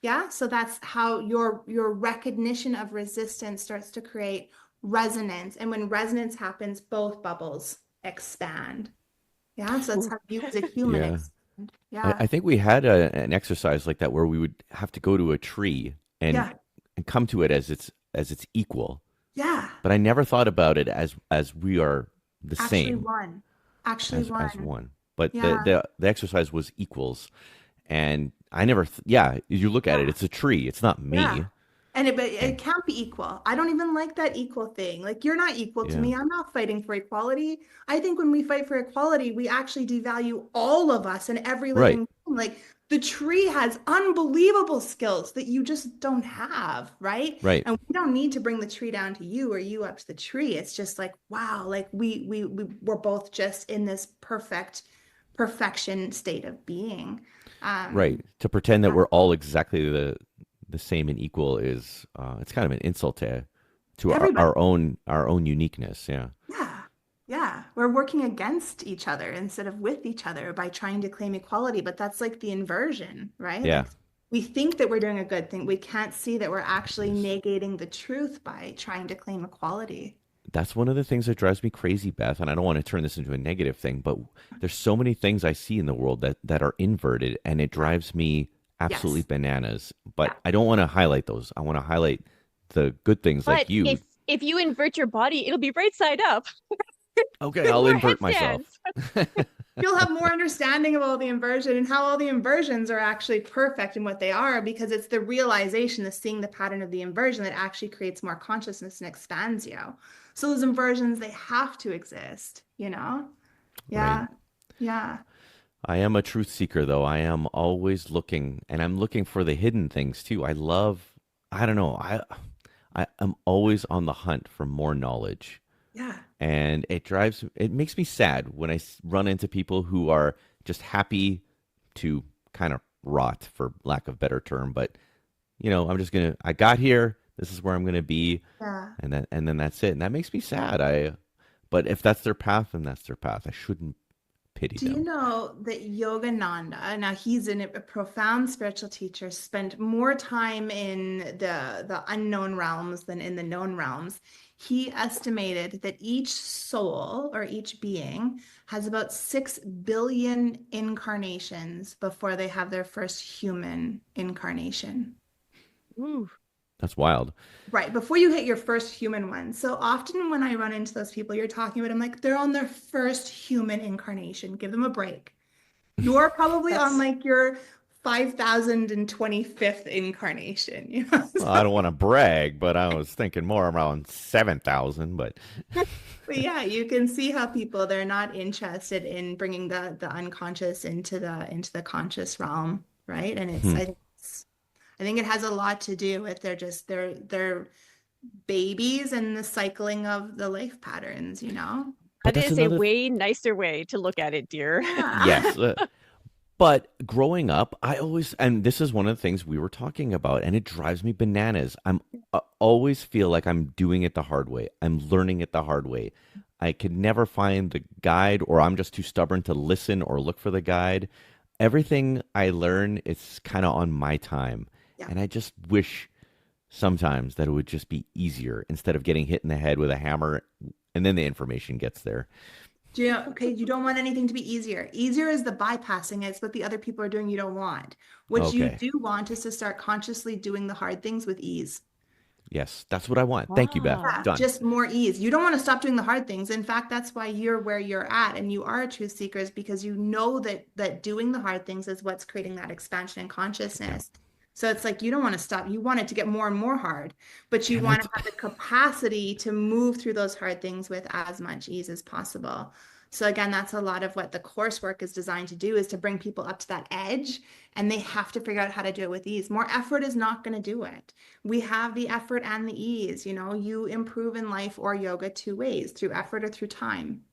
Yeah. So that's how your recognition of resistance starts to create resonance. And when resonance happens, both bubbles expand. Yeah. So that's how you as a human Yeah. expand. Yeah. I think we had an exercise like that where we would have to go to a tree Yeah. and come to it as its equal. Yeah. But I never thought about it as we are the Actually same one. Actually as one. one. But Yeah. the exercise was equals, and I never yeah. You look at it, Yeah. it's a tree. It's not me. Yeah. And but it And can't be equal. I don't even like that equal thing. Like, you're not equal to yeah, me. I'm not fighting for equality. I think when we fight for equality, we actually devalue all of us and every right, living thing. Like, the tree has unbelievable skills that you just don't have, right? right, And we don't need to bring the tree down to you or you up to the tree. It's just like, wow, like we're both just in this perfection state of being. right. To pretend that we're all exactly the same and equal is it's kind of an insult to Everybody. our own uniqueness. Yeah, Yeah. Yeah. We're working against each other instead of with each other by trying to claim equality. But that's like the inversion, right? yeah. Like, we think that we're doing a good thing. We can't see that we're actually Yes. negating the truth by trying to claim equality. That's one of the things that drives me crazy, Beth. And I don't want to turn this into a negative thing, but there's so many things I see in the world that are inverted, and it drives me absolutely Yes. bananas. Yeah. But I don't want to highlight those. I want to highlight the good things like But you. if you invert your body, it'll be right side up. Okay, I'll More invert myself. headstands. You'll have more understanding of all the inversion and how all the inversions are actually perfect in what they are, because it's the realization, the seeing the pattern of the inversion that actually creates more consciousness and expands you. So those inversions, they have to exist, you know? Right. Yeah. Yeah. I am a truth seeker, though. I am always looking, and I'm looking for the hidden things too. I don't know. I am always on the hunt for more knowledge. Yeah. And it makes me sad when run into people who are just happy to kind of rot, for lack of a better term. But I got here, this is where I'm gonna be, Yeah. and then that's it. And that makes me sad. But if that's their path, then that's their path. I shouldn't pity Do you them. know that Yogananda, now he's a profound spiritual teacher, spent more time in the unknown realms than in the known realms. He estimated that each soul or each being has about 6 billion incarnations before they have their first human incarnation. Ooh. That's wild. Right, before you hit your first human one. So often when I run into those people you're talking about, I'm like, they're on their first human incarnation. Give them a break. You're probably on That's like your 5,025th incarnation, you know? Well, I don't want to brag, but I was thinking more around 7,000. But But yeah, you can see how people, they're not interested in bringing the unconscious into the conscious realm, right? And hmm. I think it has a lot to do with they're babies and the cycling of the life patterns, you know? But that that's is a another way nicer way to look at it, dear. Yeah. yes. But growing up, and this is one of the things we were talking about, and it drives me bananas. I always feel like I'm doing it the hard way. I'm learning it the hard way. I could never find the guide, or I'm just too stubborn to listen or look for the guide. Everything I learn is kind of on my time. Yeah. And I just wish sometimes that it would just be easier instead of getting hit in the head with a hammer and then the information gets there. Do you, okay, you don't want anything to be easier. Easier is the bypassing. It's what the other people are doing you don't want. What you Okay. do want is to start consciously doing the hard things with ease. Yes, that's what I want. Thank you, Beth. Ah, Yeah, Done. just more ease. You don't want to stop doing the hard things. In fact, that's why you're where you're at and you are a truth seeker is because you know that doing the hard things is what's creating that expansion in Yeah. consciousness. So it's like you don't want to stop. You want it to get more and more hard, but you And want that's to have the capacity to move through those hard things with as much ease as possible. So again, that's a lot of what the coursework is designed to do is to bring people up to that edge and they have to figure out how to do it with ease. More effort is not going to do it. We have the effort and the ease. You know, you improve in life or yoga two ways, through effort or through time.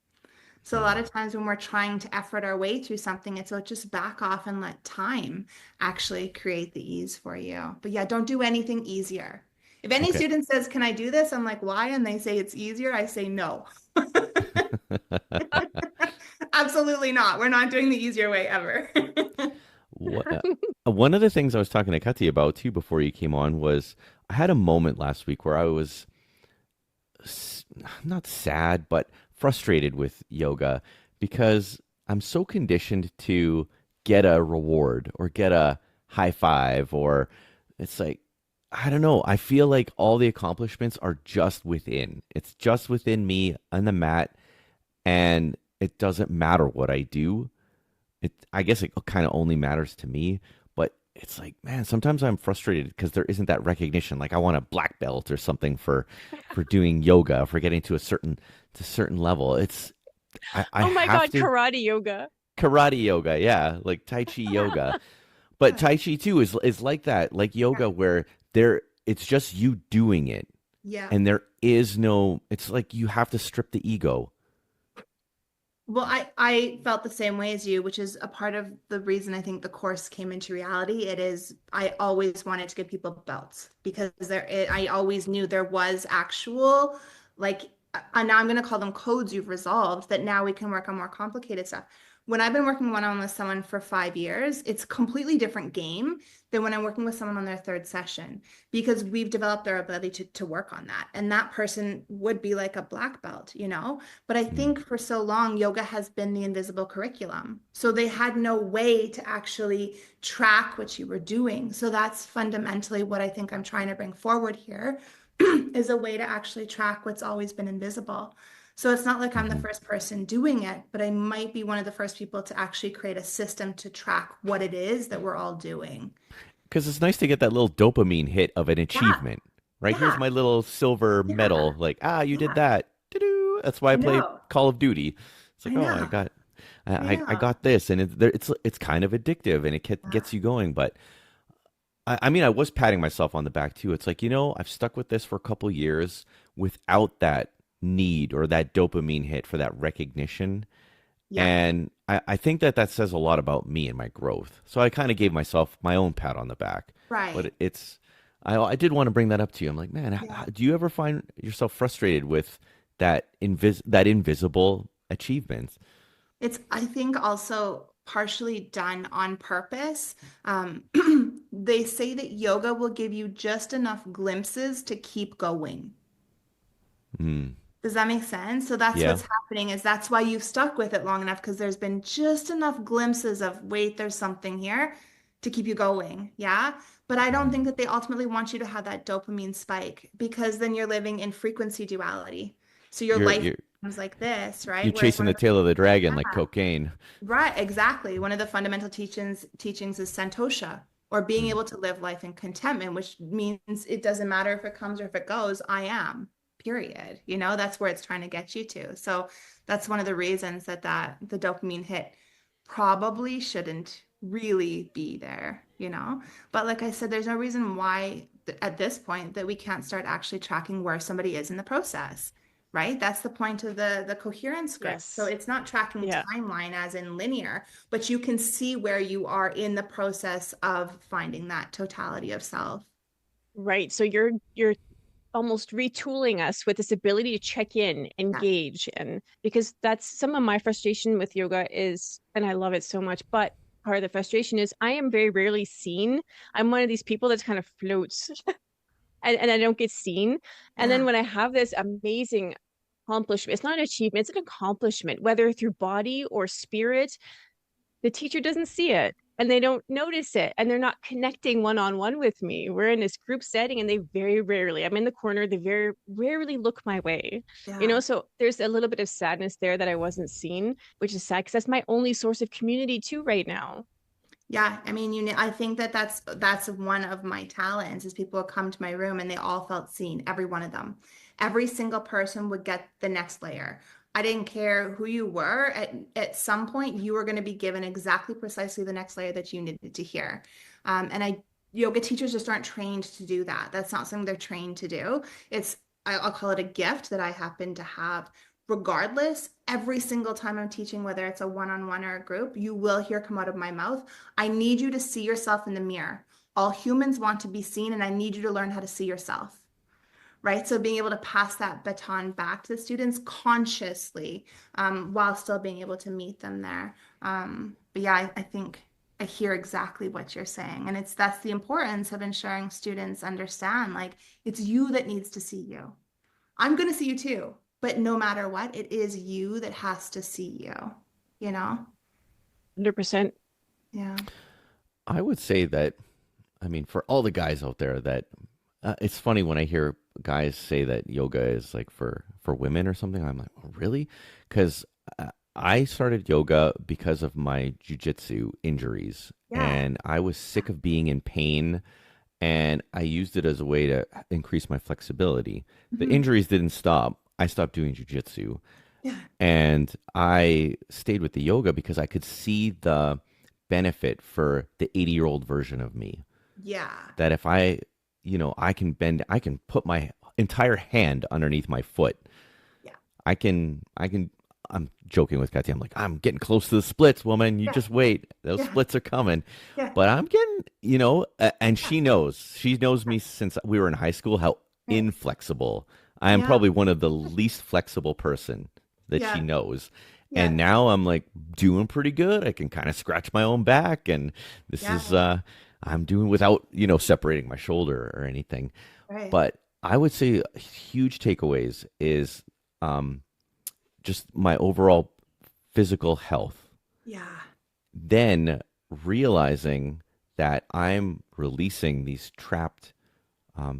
So a lot mm, of times when we're trying to effort our way through something, it's about just back off and let time actually create the ease for you. But yeah, don't do anything easier. If any okay. student says, "Can I do this?" I'm like, "Why?" And they say it's easier, I say no. Absolutely not. We're not doing the easier way ever. What, one of the things I was talking to Kati about too before you came on was I had a moment last week where I was s- not sad, but frustrated with yoga because I'm so conditioned to get a reward or get a high five, or it's like, I don't know. I feel like all the accomplishments are just within. It's just within me on the mat, and it doesn't matter what I do. I guess it kind of only matters to me, but it's like, man, sometimes I'm frustrated because there isn't that recognition. Like I want a black belt or something for doing yoga, for getting to certain level. I oh my have God, to karate yoga. karate yoga, yeah, like tai chi yoga. But tai chi too is like that, like Yeah. yoga where it's just you doing it Yeah. and there is no, it's like you have to strip the ego. Well, I felt the same way as you, which is a part of the reason I think the course came into reality. It is I always wanted to give people belts because I always knew there was actual like now I'm going to call them codes you've resolved that now we can work on more complicated stuff. When I've been working one-on-one with someone for 5 years, it's a completely different game than when I'm working with someone on their third session because we've developed our ability to work on that. And that person would be like a black belt, you know? But I Mm. think for so long, yoga has been the invisible curriculum. So they had no way to actually track what you were doing. So that's fundamentally what I think I'm trying to bring forward here is a way to actually track what's always been invisible. So it's not like I'm the Hmm. first person doing it, but I might be one of the first people to actually create a system to track what it is that we're all doing. Because it's nice to get that little dopamine hit of an Yeah, achievement, right? Here's yeah, my little silver yeah, medal. Like, ah, you did yeah. that. Doo-doo. That's why I I play know. Call of Duty. It's like, I oh, know. I I know. got this, and it's kind of addictive, and Yeah. gets you going. But I mean, I was patting myself on the back too. It's like, I've stuck with this for a couple years without that need or that dopamine hit for that recognition. Yeah. And I think that says a lot about me and my growth. So I kind of gave myself my own pat on the back. Right. But I did want to bring that up to you. I'm like, man, Yeah. do you ever find yourself frustrated with that invisible achievements? It's, I think, also partially done on purpose. Um, they say that yoga will give you just enough glimpses to keep going. Mm, Does that make sense? So that's yeah. what's happening is that's why you've stuck with it long enough because there's been just enough glimpses of, wait, there's something here to keep you going. Yeah. But I don't Mm. think that they ultimately want you to have that dopamine spike because then you're living in frequency duality. So your You're life you're becomes like this, you're right? Whereas chasing one the of the tail of the dragon like yeah. cocaine. Right, exactly. One of the fundamental teachings is santosha, or being Mm. able to live life in contentment, which means it doesn't matter if it comes or if it goes, I am, period. You know, that's where it's trying to get you to. So that's one of the reasons that the dopamine hit probably shouldn't really be there, you know? But like I said, there's no reason why at this point that we can't start actually tracking where somebody is in the process, right? That's the point of the coherence script. So Yes. it's not tracking Yeah. timeline as in linear, but you can see where you are in the process of finding that totality of self. Right. So you're almost retooling us with this ability to check in, Yeah. engage, and because that's some of my frustration with yoga is, and I love it so much, but part of the frustration is I am very rarely seen. I'm one of these people that kind of floats and I don't get seen. And then Yeah. when I have this amazing accomplishment, it's not an achievement, it's an accomplishment, whether through body or spirit, the teacher doesn't see it and they don't notice it and they're not connecting one on one with me. We're in this group setting and they very rarely, I'm in the corner, they very rarely look my way, Yeah. so there's a little bit of sadness there that I wasn't seen, which is sad because that's my only source of community too right now. Yeah, I mean, I think that that's one of my talents is people would come to my room and they all felt seen, every one of them. Every single person would get the next layer. I didn't care who you were. At some point, you were going to be given exactly precisely the next layer that you needed to hear. And yoga teachers just aren't trained to do that. That's not something they're trained to do. I'll call it a gift that I happen to have. Regardless, every single time I'm teaching, whether it's a one-on-one or a group, you will hear come out of my mouth, I need you to see yourself in the mirror. All humans want to be seen, and I need you to learn how to see yourself. Right? So being able to pass that baton back to the students consciously, while still being able to meet them there. But yeah, I think I hear exactly what you're saying. And that's the importance of ensuring students understand, like, it's you that needs to see you. I'm going to see you too, but no matter what, it is you that has to see you, you know? 100%. Yeah. I would say that, I mean, for all the guys out there that it's funny when I hear guys say that yoga is like for women or something. I'm like, oh, really? Because I started yoga because of my jujitsu injuries, Yeah. and I was sick of being in pain, and I used it as a way to increase my flexibility. The Mhm. injuries didn't stop. I stopped doing jujitsu, Yeah. and I stayed with the yoga because I could see the benefit for the 80-year-old version of me. Yeah. That if I, I can bend, I can put my entire hand underneath my foot. Yeah. I can, I'm joking with Kathy. I'm like, I'm getting close to the splits, woman. You Yeah. just wait. Those Yeah. splits are coming. Yeah. But I'm getting, and Yeah. she knows me since we were in high school, how Right. inflexible. I am Yeah. probably one of the least flexible person that she Yeah. knows. And Yeah. now I'm like doing pretty good. I can kind of scratch my own back. And this Yeah. is, I'm doing without, separating my shoulder or anything. Right. But I would say huge takeaways is um, just my overall physical health. Yeah. Then realizing that I'm releasing these trapped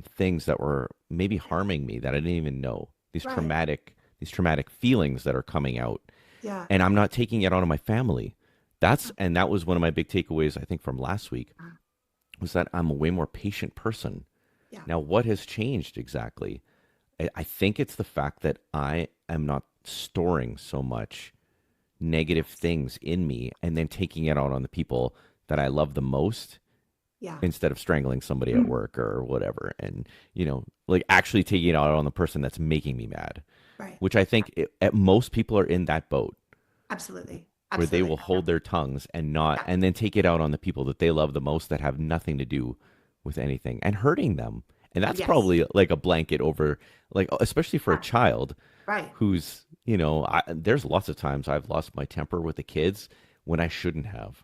things that were maybe harming me that I didn't even know. Right. These traumatic feelings that are coming out, Yeah. and I'm not taking it out on my family. That was one of my big takeaways I think from last week was that I'm a way more patient person. Yeah. Now, what has changed exactly? I think it's the fact that I am not storing so much negative Yes. things in me and then taking it out on the people that I love the most Yeah. instead of strangling somebody at Mm. work or whatever. And, like actually taking it out on the person that's making me mad, Right. which I think at most people are in that boat Absolutely. where they Absolutely. will hold their tongues and not, Yeah. and then take it out on the people that they love the most that have nothing to do with anything and hurting them. And that's Yes. probably like a blanket over, like, especially for a Yeah. child Right. who's, there's lots of times I've lost my temper with the kids when I shouldn't have.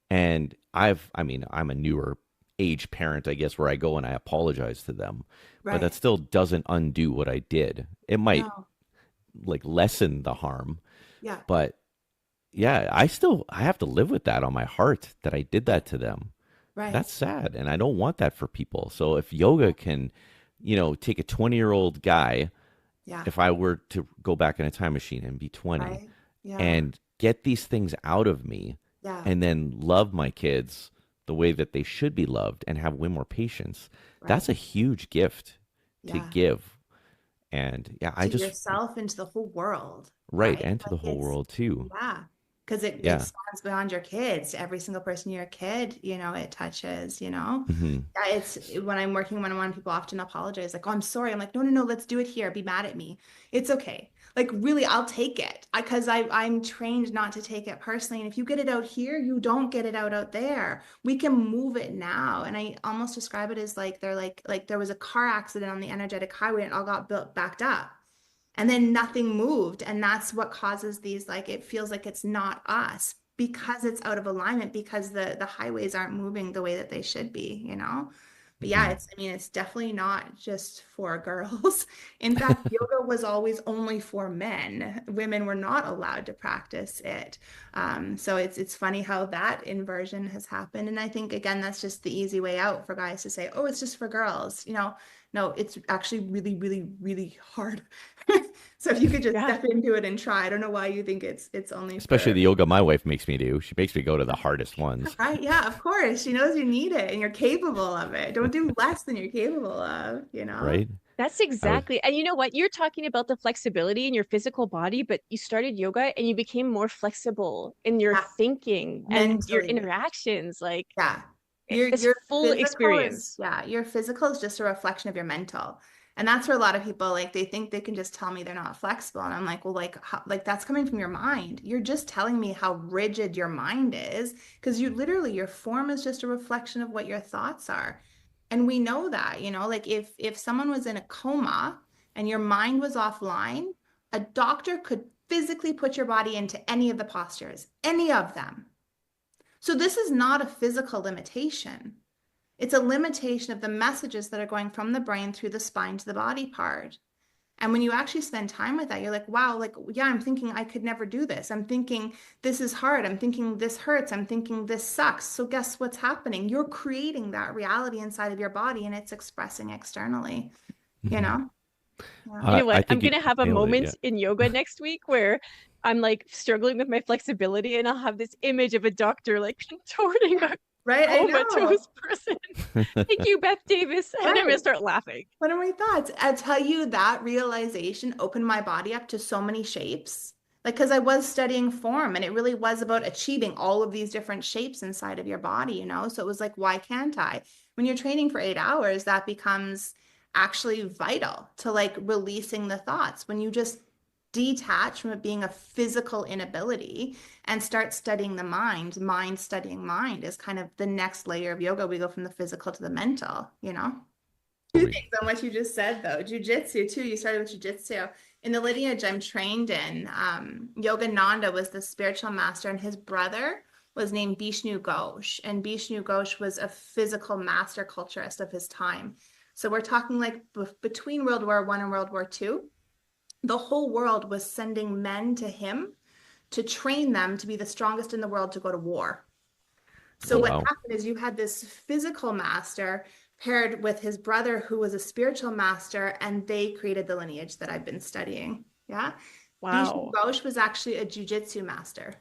And I'm a newer age parent, I guess, where I go and I apologize to them, but that Right. still doesn't undo what I did. It might No. like lessen the harm, Yeah. but yeah, I have to live with that on my heart that I did Right. that to them. Right. That's sad, and I don't want that for people. So if yoga can, take a 20-year-old guy, Yeah. if I were to go back in a time machine and be 20 Right. Yeah. and get these things out of me Yeah. and then love my kids the way that they should be loved and have way more patience, that's Right. a huge gift to Yeah. give. And yeah, I To just, yourself and to the whole world. right, Right. and to the Like whole world too. yeah. because it Yeah. expands beyond your kids. Every single person you're a kid, it touches, Hmm. Yeah, it's when I'm working one-on-one, people often apologize, like, oh, I'm sorry. I'm like, no, no, no, let's do it here. Be mad at me. It's okay. Like, really, I'll take it because I'm trained not to take it personally. And if you get it out here, you don't get it out there. We can move it now. And I almost describe it as like they're like there was a car accident on the energetic highway and it all got built backed up. And then nothing moved. And that's what causes these, like, it feels like it's not us because it's out of alignment, because the highways aren't moving the way that they should be. But yeah, Hmm. I mean, it's definitely not just for girls. In fact, yoga was always only for men. Women were not allowed to practice it. So it's funny how that inversion has happened. And I think again, that's just the easy way out for guys to say, oh, it's just for girls. No, it's actually really, really, really hard. So if you could just Yeah. step into it and try, I don't know why you think it's only Especially for the yoga my wife makes me do. She makes me go to the hardest ones, right. Yeah, of course. She knows you need it and you're capable of it. Don't do less than you're capable of. right? That's I was, exactly. And you know what? You're talking about the flexibility in your physical body, but you started yoga and you became more flexible in your Yeah, thinking and your mentally. interactions. Like Yeah. it's full experience. Your physical is just a reflection of your mental. And that's where a lot of people like they think they can just tell me they're not flexible. And I'm like, well, like like that's coming from your mind. You're just telling me how rigid your mind is because you literally your form is just a reflection of what your thoughts are. And we know that, like if someone was in a coma and your mind was offline, a doctor could physically put your body into any of the postures, any of them. So this is not a physical limitation. It's a limitation of the messages that are going from the brain through the spine to the body part. And when you actually spend time with that, you're like, wow, like, yeah, I'm thinking I could never do this. I'm thinking this is hard. I'm thinking this hurts. I'm thinking this sucks. So guess what's happening? You're creating that reality inside of your body and it's expressing externally, you mhm. know? Yeah. You know I what? I'm think you gonna have a nailed it. Yeah. moment in yoga next week where I'm like struggling with my flexibility and I'll have this image of a doctor like contorting a Right? I know. comatose person. Thank you, Beth Davis. And I'm gonna Right. start laughing. What are my thoughts? I tell you that realization opened my body up to so many shapes. Like, because I was studying form and it really was about achieving all of these different shapes inside of your body. So it was like, why can't I? When you're training for 8 hours, that becomes actually vital to like releasing the thoughts. When you just detach from it being a physical inability and start studying the mind studying mind is kind of the next layer of yoga. We go from the physical to the mental. Two Totally. things on what you just said, though. Jujitsu, too. You started with jujitsu. In the lineage I'm trained in, Yogananda was the spiritual master, and his brother was named Bishnu Ghosh. And Bishnu Ghosh was a physical master culturist of his time. So we're talking like between World War I and World War II, the whole world was sending men to him to train them to be the strongest in the world to go to war. So Oh what wow. happened is you had this physical master paired with his brother who was a spiritual master, and they created the lineage that I've been studying. Yeah. Bishnu Wow. Ghosh was actually a jujitsu master.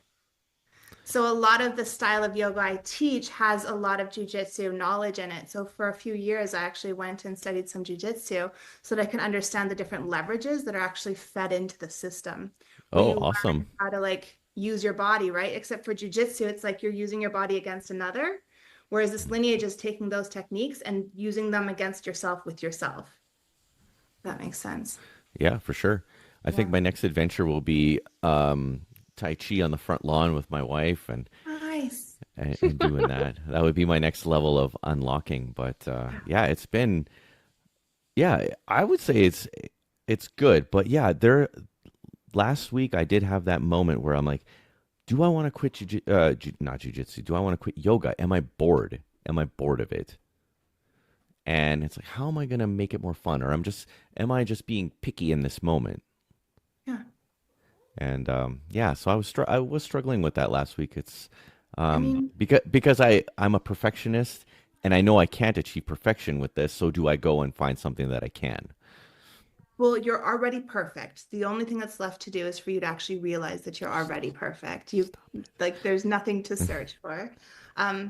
So a lot of the style of yoga I teach has a lot of jujitsu knowledge in it. So for a few years, I actually went and studied some jujitsu so that I can understand the different leverages that are actually fed into the system, where Oh, you learn awesome. how to like use your body, right? Except for jujitsu, it's like you're using your body against another, whereas this lineage is taking those techniques and using them against yourself with yourself. That makes sense. Yeah, for sure. I think Yeah. my next adventure will be Tai Chi on the front lawn with my wife Nice. and doing that. That would be my next level of unlocking. But yeah, it's been yeah, I would say it's good. But yeah, there last week I did have that moment where I'm like, do I want to quit not jujitsu? Do I want to quit yoga? Am I bored? Am I bored of it? And it's like, how am I going to make it more fun? Or am I just being picky in this moment? Yeah. And yeah, so I was struggling with that last week. It's I mean, because I'm a perfectionist and I know I can't achieve perfection with this. So do I go and find something that I can? well, you're already perfect. The only thing that's left to do is for you to actually realize that you're already perfect. You like there's nothing to search for.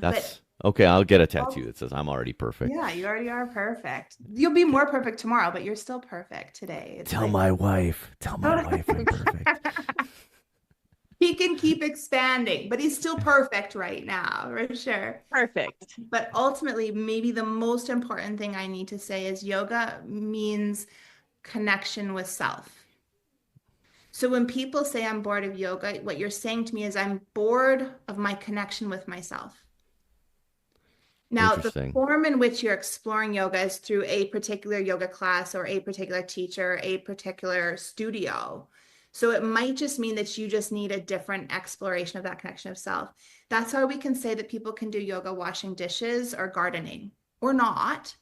But That's okay. I'll get a tattoo well, that says I'm already perfect. yeah, you already are perfect. You'll be more perfect tomorrow, but you're still perfect today. It's Tell like my wife. Tell my wife I'm perfect. He can keep expanding, but he's still perfect right now, for sure. Perfect. But ultimately, maybe the most important thing I need to say is yoga means connection with self. So when people say I'm bored of yoga, what you're saying to me is I'm bored of my connection with myself. Now, the Interesting. form in which you're exploring yoga is through a particular yoga class or a particular teacher, a particular studio. So it might just mean that you just need a different exploration of that connection of self. That's why we can say that people can do yoga washing dishes or gardening or not.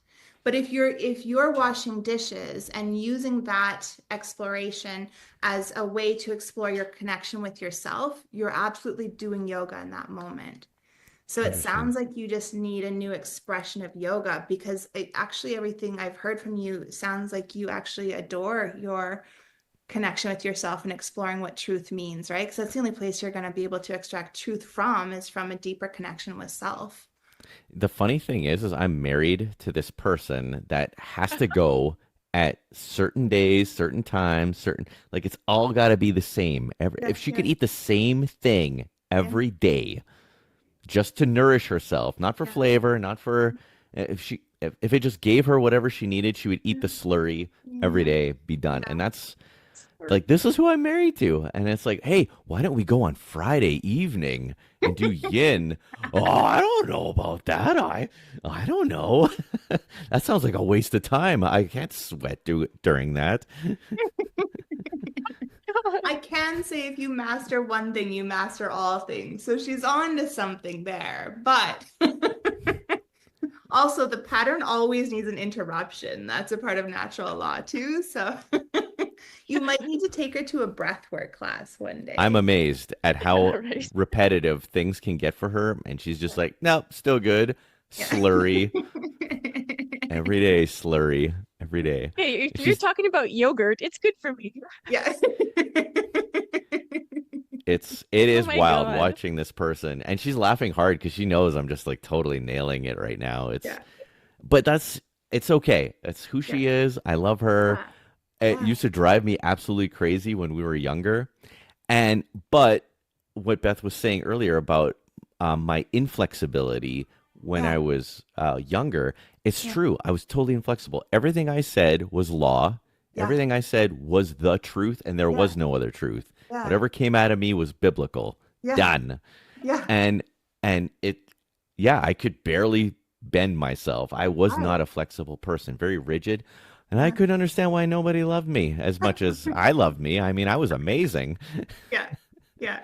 But if you're washing dishes and using that exploration as a way to explore your connection with yourself, you're absolutely doing yoga in that moment. So it Interesting. sounds like you just need a new expression of yoga because actually everything I've heard from you sounds like you actually adore your connection with yourself and exploring what truth means, right? Because that's the only place you're going to be able to extract truth from is from a deeper connection with self. The funny thing is I'm married to this person that has to go at certain days, certain times, certain like it's all got to be the same. Yeah, If she could yeah, eat the same thing yeah, every day, just to nourish herself, not for yeah, flavor, not for if it just gave her whatever she needed, she would eat the slurry every yeah, day, be done. yeah. And that's like this is who I'm married to. And it's like, hey, why don't we go on Friday evening and do yin? Oh, I don't know about that. I don't know. That sounds like a waste of time. I can't sweat during that. I can say if you master one thing, you master all things. So she's on to something there. But also, the pattern always needs an interruption. That's a part of natural law too. So you might need to take her to a breathwork class one I'm day. amazed at Yeah, how right. repetitive things can get for her. And she's just like, nope, still good. Yeah. Slurry. Every day, slurry. Every day. Hey, if you're She's talking about yogurt, it's good for me. Yeah. it Oh is my wild God. watching this person. And she's laughing hard because she knows I'm just like totally nailing it right now. Yeah. But it's okay. That's who Yeah. she is. I love her. Yeah. It Yeah. used to drive me absolutely crazy when we were younger. And but what Beth was saying earlier about my inflexibility when I Yeah. was younger, it's Yeah. true. I was totally inflexible. Everything I said was law. Yeah. Everything I said was the truth, and there Yeah. was no other truth. Yeah. Whatever came out of me was biblical. Yeah. Done. Yeah. And it, yeah, I could barely bend myself. I was Right. not a flexible person, very rigid. And I Yeah. couldn't understand why nobody loved me as much as I loved me. I mean, I was amazing. Yeah. Yeah.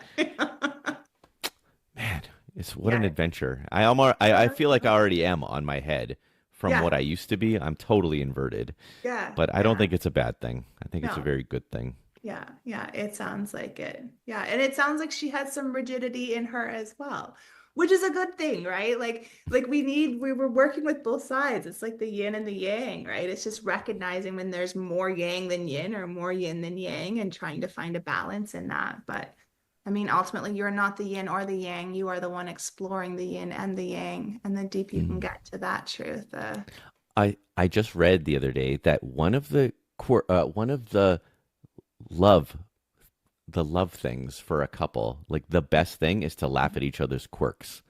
Man, it's what an Yeah. adventure. I feel like I already am on my head from Yeah. what I used to be. I'm totally inverted, Yeah. but I don't Yeah. think it's a bad thing. I think it's a No. very good thing. Yeah, yeah, it sounds like it. Yeah, and it sounds like she has some rigidity in her as well, which is a good thing, right? Like we were working with both sides. It's like the yin and the yang, right? It's just recognizing when there's more yang than yin or more yin than yang and trying to find a balance in that. But I mean, ultimately, you're not the yin or the yang. You are the one exploring the yin and the yang, and the deep you can Mhm. get to that truth. I just read the other day that one of love the love things for a couple, like the best thing is to laugh at each other's quirks,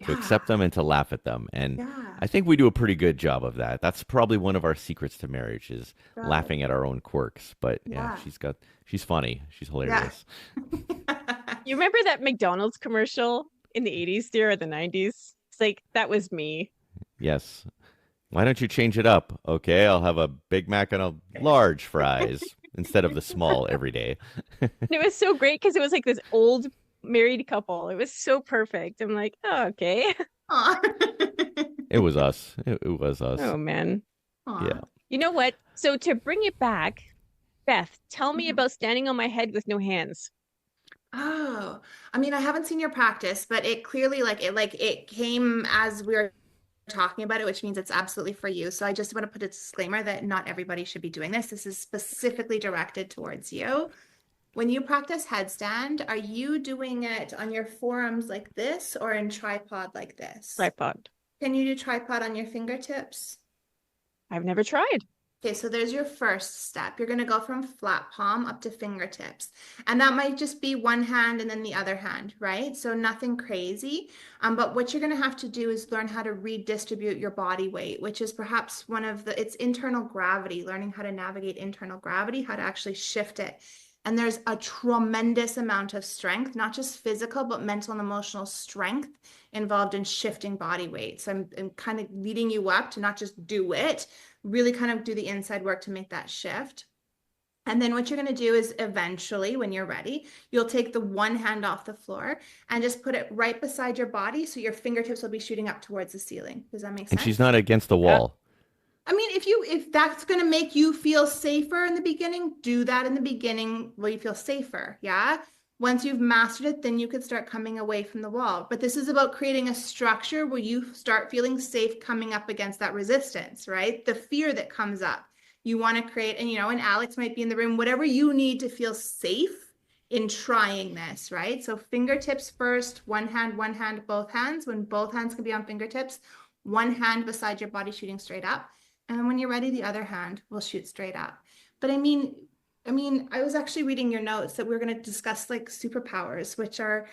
to Yeah, accept them and to laugh at them. And yeah, I think we do a pretty good job of that. That's probably one of our secrets to marriage is right. laughing at our own quirks. But yeah, Yeah, she's funny. She's yeah. hilarious. You remember that McDonald's commercial in the 80s, dear, or the 90s? It's like, that was me. Yes. Why don't you change it up? Okay, I'll have a Big Mac and a large fries instead of the small every day. And it was so great because it was like this old married couple. It was so perfect. I'm like, oh, okay. Aw. It was us. It was us. Oh, man. Yeah. Aw. You know what? So to bring it back, Beth, tell me Mhm. about standing on my head with no hands. Oh, I mean, I haven't seen your practice, but it clearly like it came as we were talking about it, which means it's absolutely for you. So I just want to put a disclaimer that not everybody should be doing this. This is specifically directed towards you. When you practice headstand, are you doing it on your forearms like this or in tripod like this? Tripod. Can you do tripod on your fingertips? I've never tried. Okay, so there's your first step. You're going to go from flat palm up to fingertips. And that might just be one hand and then the other hand, right? So nothing crazy. But what you're going to have to do is learn how to redistribute your body weight, which is perhaps it's internal gravity, learning how to navigate internal gravity, how to actually shift it. And there's a tremendous amount of strength, not just physical, but mental and emotional strength involved in shifting body weight. So I'm kind of leading you up to not just do it, really kind of do the inside work to make that shift. And then what you're going to do is eventually, when you're ready, you'll take the one hand off the floor and just put it right beside your body. So your fingertips will be shooting up towards the ceiling. Does that make And sense? she's not against the Yeah. wall. I mean, if that's going to make you feel safer in the beginning, do that in the beginning where you feel safer. Yeah. Once you've mastered it, then you could start coming away from the wall. But this is about creating a structure where you start feeling safe coming up against that resistance, right? The fear that comes up. You want to create, and and Alex might be in the room, whatever you need to feel safe in trying this, right? So fingertips first, one hand, both hands. When both hands can be on fingertips, one hand beside your body shooting straight up. And when you're ready, the other hand will shoot straight up. But I mean, I was actually reading your notes that we're going to discuss like superpowers, which are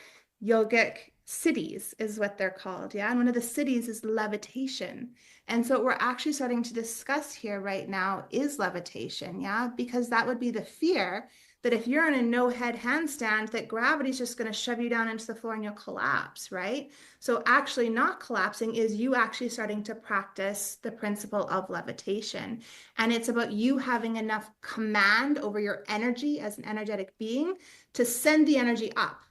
yogic cities is what they're called. Yeah. And one of the cities is levitation. And so what we're actually starting to discuss here right now is levitation. Yeah. Because that would be the fear that if you're in a no head handstand, that gravity is just going to shove you down into the floor and you'll collapse, right? So actually not collapsing is you actually starting to practice the principle of levitation. And it's about you having enough command over your energy as an energetic being to send the energy up.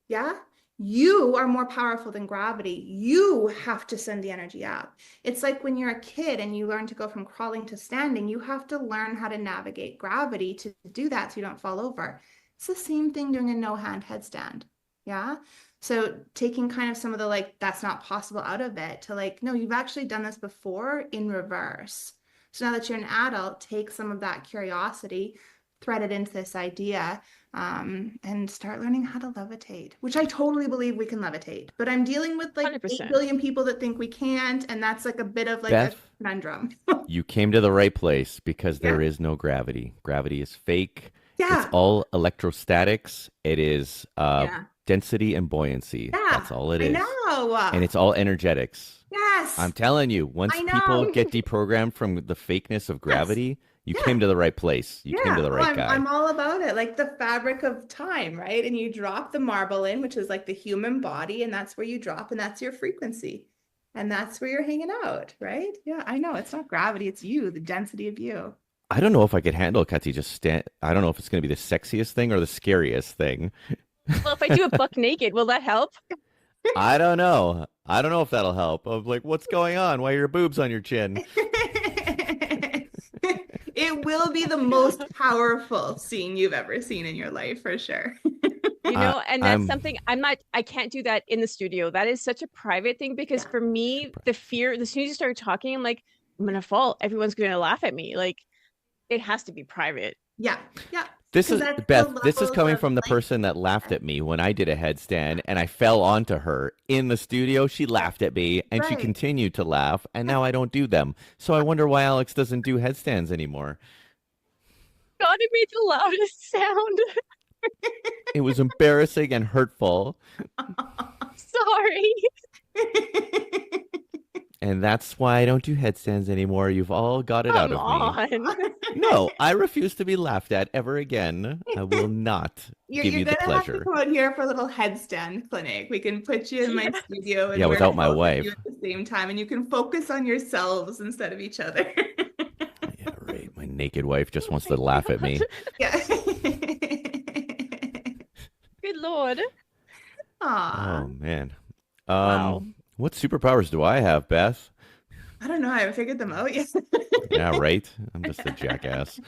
Yeah. You are more powerful than gravity. You have to send the energy up. It's like when you're a kid and you learn to go from crawling to standing, you have to learn how to navigate gravity to do that so you don't fall over. It's the same thing doing a no hand headstand. Yeah. So taking kind of some of the like, that's not possible out of it to like, no, you've actually done this before in reverse. So now that you're an adult, take some of that curiosity, thread it into this idea and start learning how to levitate, which I totally believe we can levitate. But I'm dealing with like 100%. 8 billion people that think we can't. And that's like a bit of like a Beth, conundrum. you came to the right place because Yeah. there is no gravity. Gravity is fake. It's Yeah. all electrostatics. It is Yeah. density and buoyancy. That's Yeah. all it I is. know. And it's all energetics. Yes. I'm telling you, once I people know. get deprogrammed from the fakeness of Yes. gravity, you Yeah. came to the right place. You came Yeah, to the well, right guy. I'm all about it. Like the fabric of time, right? And you drop the marble in, which is like the human body, and that's where you drop, and that's your frequency. And that's where you're hanging out, right? Yeah, I know. It's not gravity, it's you, the density of you. I don't know if I could handle Kathy just stand. I don't know if it's going to be the sexiest thing or the scariest thing. Well, if I do a buck naked, will that help? I don't know. I don't know if that'll help. I'm like, what's going on? Why are your boobs on your chin? It will be the most powerful scene you've ever seen in your life, for sure. And that's I'm something I can't do that in the studio. That is such a private thing because Yeah. for me, the fear, as soon as you start talking, I'm like, I'm gonna fall. Everyone's gonna laugh at me. Like, it has to be private. Yeah, yeah. This 'Cause is that's the Beth. This is levels coming of from the like, person that laughed at me when I did a headstand and I fell onto her in the studio. She laughed at me and she right. continued to laugh, and now I don't do them. So I wonder why Alex doesn't do headstands anymore. God, it made the loudest sound. It was embarrassing and hurtful, Sorry. and that's why I don't do headstands anymore. You've all got it out Come of me. on. No, I refuse to be laughed at ever again. I will not You're, give you're you the gonna have to pleasure. come out here for a little headstand clinic. We can put you in my studio and Yeah, we're without my both of wife. you at the same time, and you can focus on yourselves instead of each other. Yeah, right. My naked wife just wants to laugh at me. Yeah. Good Lord. Aw. Oh man. Wow. What superpowers do I have, Beth? I don't know. I haven't figured them out yet. Yeah, right. I'm just a jackass.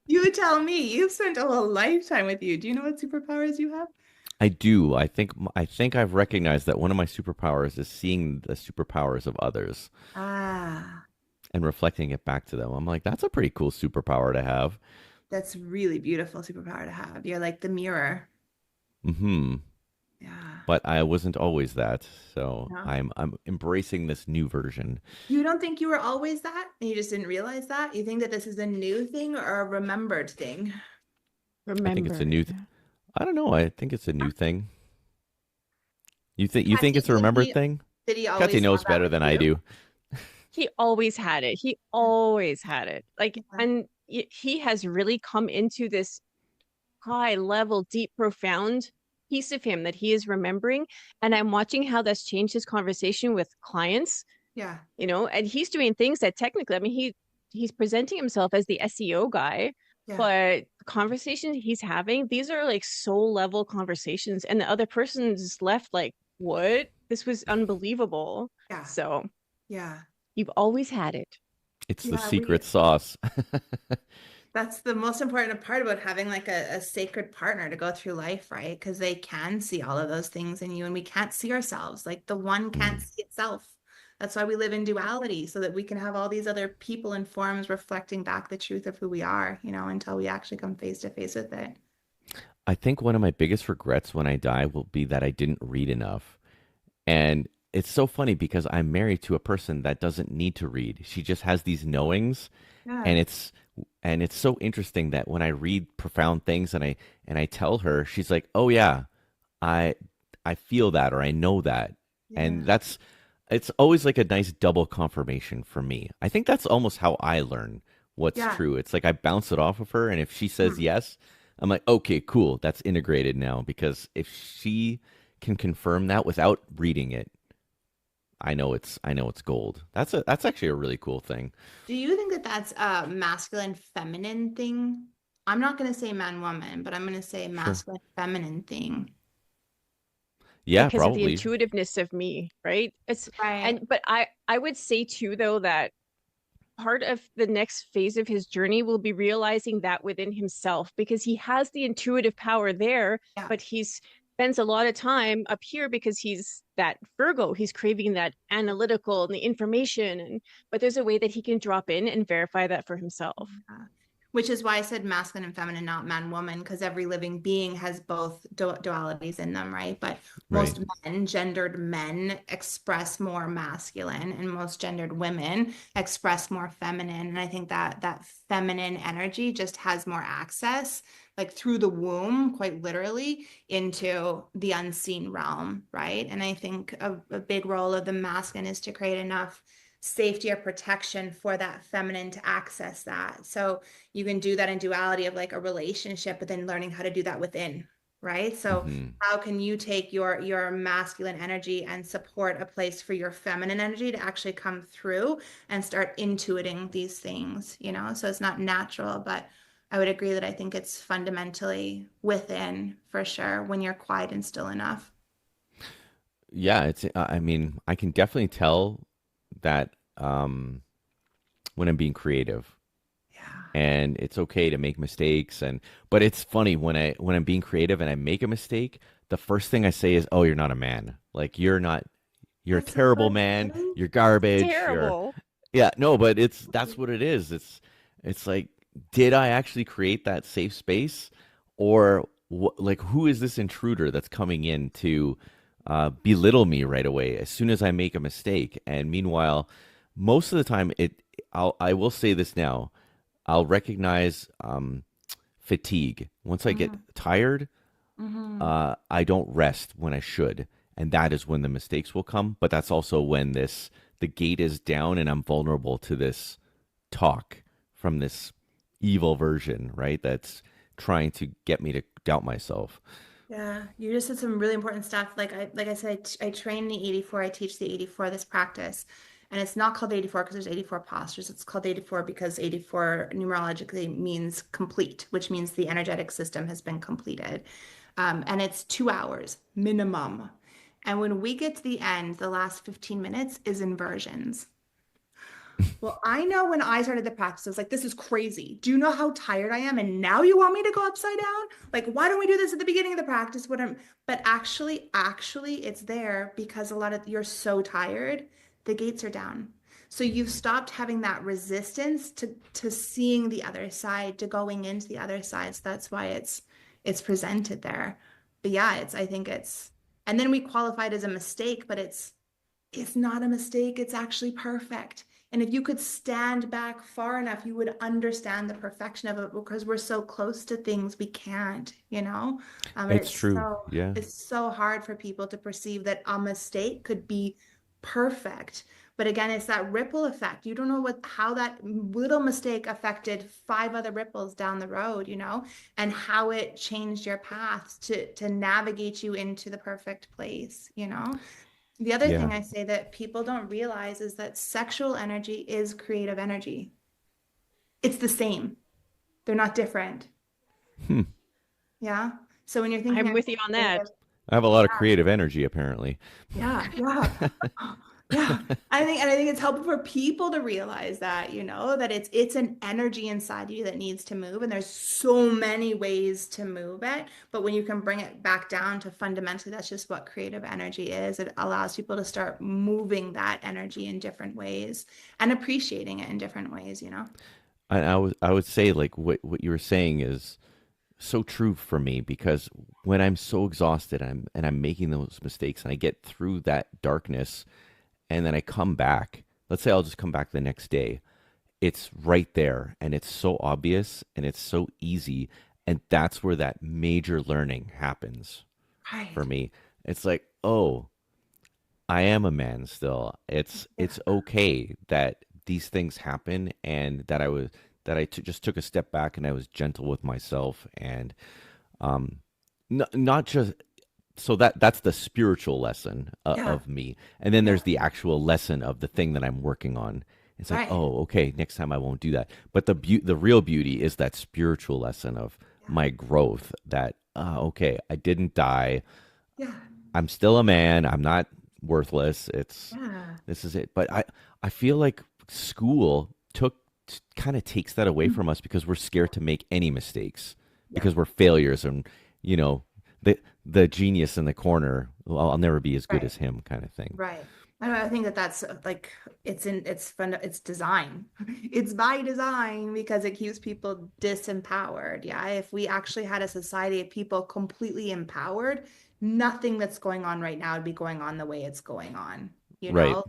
You tell me. You've spent a whole lifetime with you. Do you know what superpowers you have? I do. I think I've recognized that one of my superpowers is seeing the superpowers of others Ah, and reflecting it back to them. I'm like, that's a pretty cool superpower to have. that's really beautiful superpower to have. You're like the mirror. Hmm. Yeah. but I wasn't always that. So No. I'm embracing this new version. You don't think you were always that and you just didn't realize that? You think that this is a new thing or a remembered thing? I think it's a Remembered. new. I don't know. I think it's a new thing. You think Kathy, it's a remembered thing? did he Kathy always have knows that better with than I you? do. He always had it. He always had it. Like, Yeah. and he has really come into this high level, deep, profound piece of him that he is remembering. And I'm watching how that's changed his conversation with clients, Yeah. and he's doing things that technically, I mean, he's presenting himself as the SEO guy, Yeah. but the conversations he's having, these are like soul level conversations. And the other person's left like, what? This was unbelievable. Yeah. So Yeah. you've always had it. It's the Yeah. secret sauce. That's the most important part about having like a sacred partner to go through life, right? Because they can see all of those things in you and we can't see ourselves. Like the one can't Mm. see itself. That's why we live in duality, so that we can have all these other people and forms reflecting back the truth of who we are, until we actually come face to face with it. I think one of my biggest regrets when I die will be that I didn't read enough. And it's so funny because I'm married to a person that doesn't need to read. She just has these knowings, and Yeah. it's so interesting that when I read profound things and I tell her, she's like, "Oh yeah, I I feel that or I know that." And Yeah. that's it's always like a nice double confirmation for me. I think that's almost how I learn what's Yeah. true. It's like I bounce it off of her, and if she says Hmm. yes, I'm like, "Okay, cool. That's integrated now." Because if she can confirm that without reading it, I know it's gold. That's actually a really cool thing. Do you think that that's a masculine feminine thing? I'm not going to say man woman, but I'm going to say Sure. masculine feminine thing. Yeah, Because of the probably. intuitiveness of me, right? Right. But I would say too though that part of the next phase of his journey will be realizing that within himself because he has the intuitive power there, Yeah. but he's spends a lot of time up here because he's that Virgo. He's craving that analytical and the information, and but there's a way that he can drop in and verify that for himself. Yeah. Which is why I said masculine and feminine, not man, woman, because every living being has both dualities in them, right? But Right. most men, gendered men, express more masculine, and most gendered women express more feminine. And I think that that feminine energy just has more access, like through the womb, quite literally, into the unseen realm, right? And I think a big role of the masculine is to create enough safety or protection for that feminine to access that. So you can do that in duality of like a relationship, but then learning how to do that within, right? So Hmm. how can you take your masculine energy and support a place for your feminine energy to actually come through and start intuiting these things? So it's not natural, but I would agree that I think it's fundamentally within for sure when you're quiet and still enough. Yeah, I mean, I can definitely tell that when I'm being creative, Yeah. and it's okay to make mistakes, but it's funny when I'm being creative and I make a mistake, the first thing I say is, "Oh, you're not a man. Like you're a That's a terrible good man. thing. You're garbage. You're." Terrible. Yeah, no, but that's what it is. It's like, did I actually create that safe space, or like who is this intruder that's coming in to belittle me right away as soon as I make a mistake? And meanwhile, most of the time, I will say this now, I'll recognize fatigue once I get Mhm. tired. Mhm. I don't rest when I should, and that is when the mistakes will come. But that's also when the gate is down and I'm vulnerable to this talk from this evil version, right? That's trying to get me to doubt myself. Yeah, you just said some really important stuff. Like I said, I train the 84. I teach the 84 this practice. And it's not called 84 because there's 84 postures. It's called 84 because 84 numerologically means complete, which means the energetic system has been completed. And it's 2 hours minimum. And when we get to the end, the last 15 minutes is inversions. Well, I know when I started the practice, I was like, this is crazy. Do you know how tired I am? And now you want me to go upside down? Like, why don't we do this at the beginning of the practice? But actually, it's there because a lot of you're so tired, the gates are down. So you've stopped having that resistance to seeing the other side, to going into the other side. So that's why it's presented there. But yeah, I think it's And then we qualify it as a mistake, but it's not a mistake. It's actually perfect. And if you could stand back far enough, you would understand the perfection of it, because we're so close to things we can't, you know? And It's true. Yeah. it's so hard for people to perceive that a mistake could be perfect. But again, it's that ripple effect. You don't know how that little mistake affected five other ripples down the road, you know, and how it changed your path to navigate you into the perfect place, you know? The other Yeah. thing I say that people don't realize is that sexual energy is creative energy. It's the same. They're not different. Hmm. Yeah. So when you're thinking I'm of with you on that. creative, I have a lot of creative energy, apparently. yeah, yeah. Yeah. And I think it's helpful for people to realize that, you know, that it's an energy inside you that needs to move. And there's so many ways to move it. But when you can bring it back down to fundamentally, that's just what creative energy is. It allows people to start moving that energy in different ways and appreciating it in different ways, you know? I would say like what you were saying is so true for me because when I'm so exhausted, I'm making those mistakes and I get through that darkness and then I come back. Let's say I'll just come back the next day. It's right there and it's so obvious and it's so easy. And that's where that major learning happens for Right. me. It's like, oh, I am a man still. Yeah. It's okay that these things happen and that just took a step back and I was gentle with myself and um not just so that's the spiritual lesson Yeah. of me. And then Yeah. there's the actual lesson of the thing that I'm working on. It's like, Right. oh, okay, next time I won't do that. But the real beauty is that spiritual lesson of Yeah. my growth that okay, I didn't die. Yeah. I'm still a man. I'm not worthless. It's Yeah. this is it. But I feel like school kind of takes that away from us because we're scared to make any mistakes Yeah. because we're failures and you know the genius in the corner. Well, I'll never be as good Right. as him, kind of thing. Right. I think that that's like it's fun. It's design. It's by design because it keeps people disempowered. Yeah. If we actually had a society of people completely empowered, nothing that's going on right now would be going on the way it's going on. You Right. know,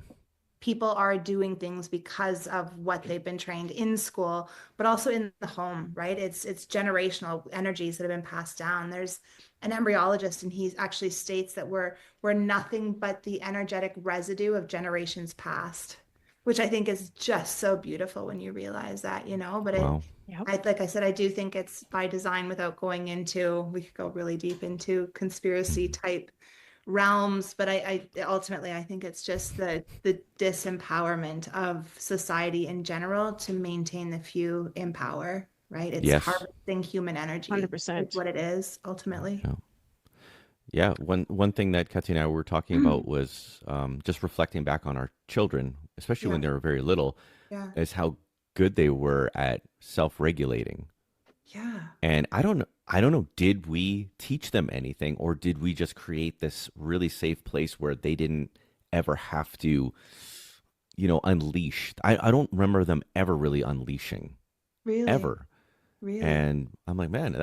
people are doing things because of what they've been trained in school, but also in the home, right? It's generational energies that have been passed down. There's an embryologist, and he actually states that we're nothing but the energetic residue of generations past, which I think is just so beautiful when you realize that, you know. But Wow. Yep. like I said, I do think it's by design without going into, we could go really deep into conspiracy Mhm. type realms, but I ultimately I think it's just the disempowerment of society in general to maintain the few in power, right? It's Yes. harvesting human energy is 100%. what it is ultimately. Yeah. Yeah. One thing that Kathy and I were talking about was just reflecting back on our children, especially when Yeah, they were very little, yeah, is how good they were at self-regulating. yeah. And I don't know, did we teach them anything or did we just create this really safe place where they didn't ever have to, unleash? I don't remember them ever really unleashing, Really, ever. really. And I'm like, man,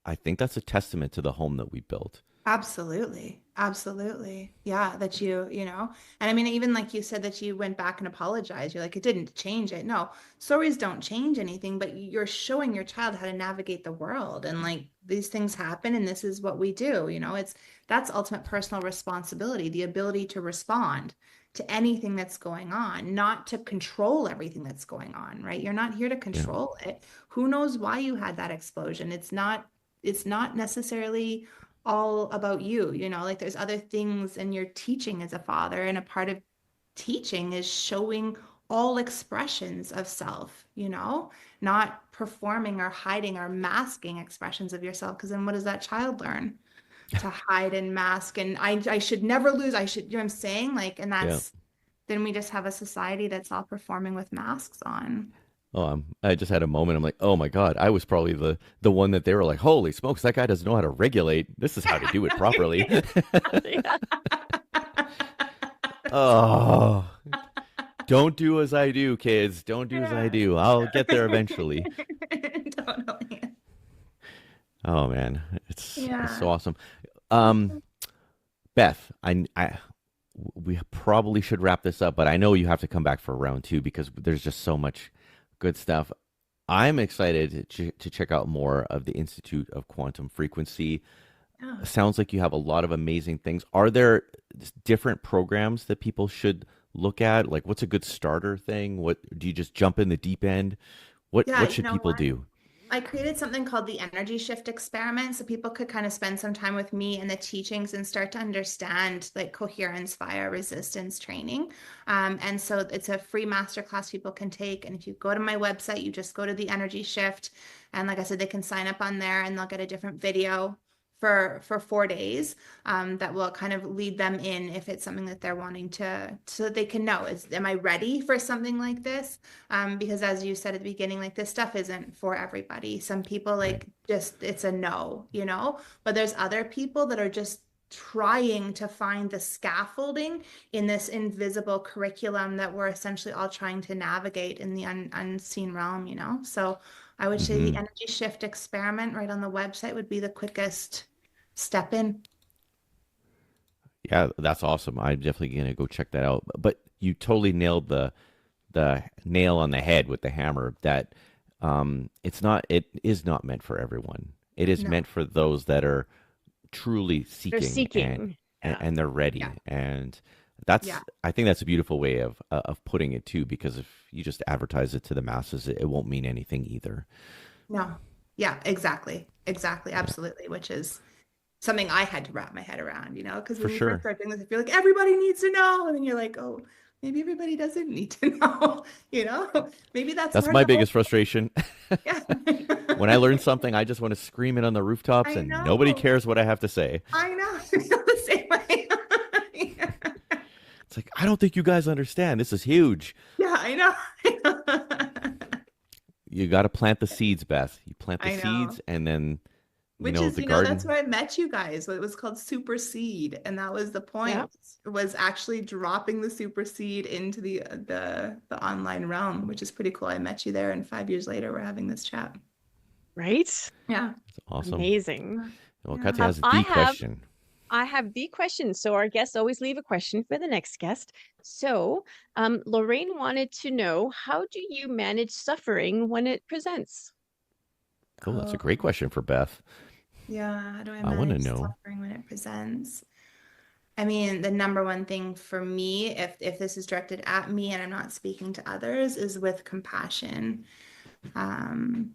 I think that's a testament to the home that we built. Absolutely. Absolutely. Yeah, that you know. And I mean, even like you said that you went back and apologized. You're like, it didn't change it. No, stories don't change anything, but you're showing your child how to navigate the world. And like these things happen and this is what we do. You know, that's ultimate personal responsibility, the ability to respond to anything that's going on, not to control everything that's going on, right? You're not here to Yeah. control it. Who knows why you had that explosion? It's not necessarily all about you, you know, like there's other things in your teaching as a father, and a part of teaching is showing all expressions of self, you know, not performing or hiding or masking expressions of yourself, because then what does that child learn? To hide and mask, and I should never lose, I should, you know what I'm saying? Like, and Yeah. that's, then we just have a society that's all performing with masks on. Oh, I just had a moment. I'm like, oh my God, I was probably the one that they were like, holy smokes, that guy doesn't know how to regulate. This is how to do it properly. Yeah. Oh, don't do as I do, kids. Don't do as I Yeah. do. I'll get there eventually. Totally. Oh man, it's so Yeah. awesome. Um, Beth, we probably should wrap this up, but I know you have to come back for round two because there's just so much good stuff. I'm excited to check out more of the Institute of Quantum Frequency. Yeah. Sounds like you have a lot of amazing things. Are there different programs that people should look at? Like, what's a good starter thing? What do you just jump in the deep end? Yeah, What you should know people what? do? I created something called the energy shift experiment so people could kind of spend some time with me and the teachings and start to understand like coherence via resistance training. And so it's a free masterclass people can take. And if you go to my website, you just go to the energy shift. And like I said, they can sign up on there and they'll get a different video for 4 days that will kind of lead them in if it's something that they're wanting to, so that they can know, am I ready for something like this? Because as you said at the beginning, like this stuff isn't for everybody. Some people Right. like just, it's a no, but there's other people that are just trying to find the scaffolding in this invisible curriculum that we're essentially all trying to navigate in the unseen realm. So I would say the Hmm. energy shift experiment right on the website would be the quickest step in. Yeah, that's awesome. I'm definitely gonna go check that out. But you totally nailed the nail on the head with the hammer that it is not meant for everyone. It is No, meant for those that are truly They're seeking seeking. Yeah. and they're yeah, ready. And yeah, I think that's a beautiful way of putting it too, because if you just advertise it to the masses, it won't mean anything either. no, yeah, exactly, exactly, Yeah, absolutely, which is something I had to wrap my head around, because for when you first sure. start doing this, I feel like everybody needs to know, and then you're like, oh, maybe everybody doesn't need to know, maybe that's That's part of my the whole biggest frustration. yeah. When I learn something, I just want to scream it on the rooftops I and nobody know, cares what I have to say. I know, I feel the same way. Yeah, It's like, I don't think you guys understand. This is huge. yeah, I know, I You got to plant the seeds, Beth. You plant the know. I know. seeds, and then, Which is, the that's garden. where I met you guys. It was called Super Seed, and that was the Yeah. point, was actually dropping the super seed into the online realm, which is pretty cool. I met you there, and 5 years later, we're having this chat. Right? Yeah. It's awesome. Amazing. Well, Yeah. Katya has I the have question. I have the question. So our guests always leave a question for the next guest. So Lorraine wanted to know, how do you manage suffering when it presents? Oh, that's a Oh, great question for Beth. yeah. How do I I want to manage know. suffering when it presents? I mean, the number one thing for me, if this is directed at me and I'm not speaking to others, is with compassion. Um,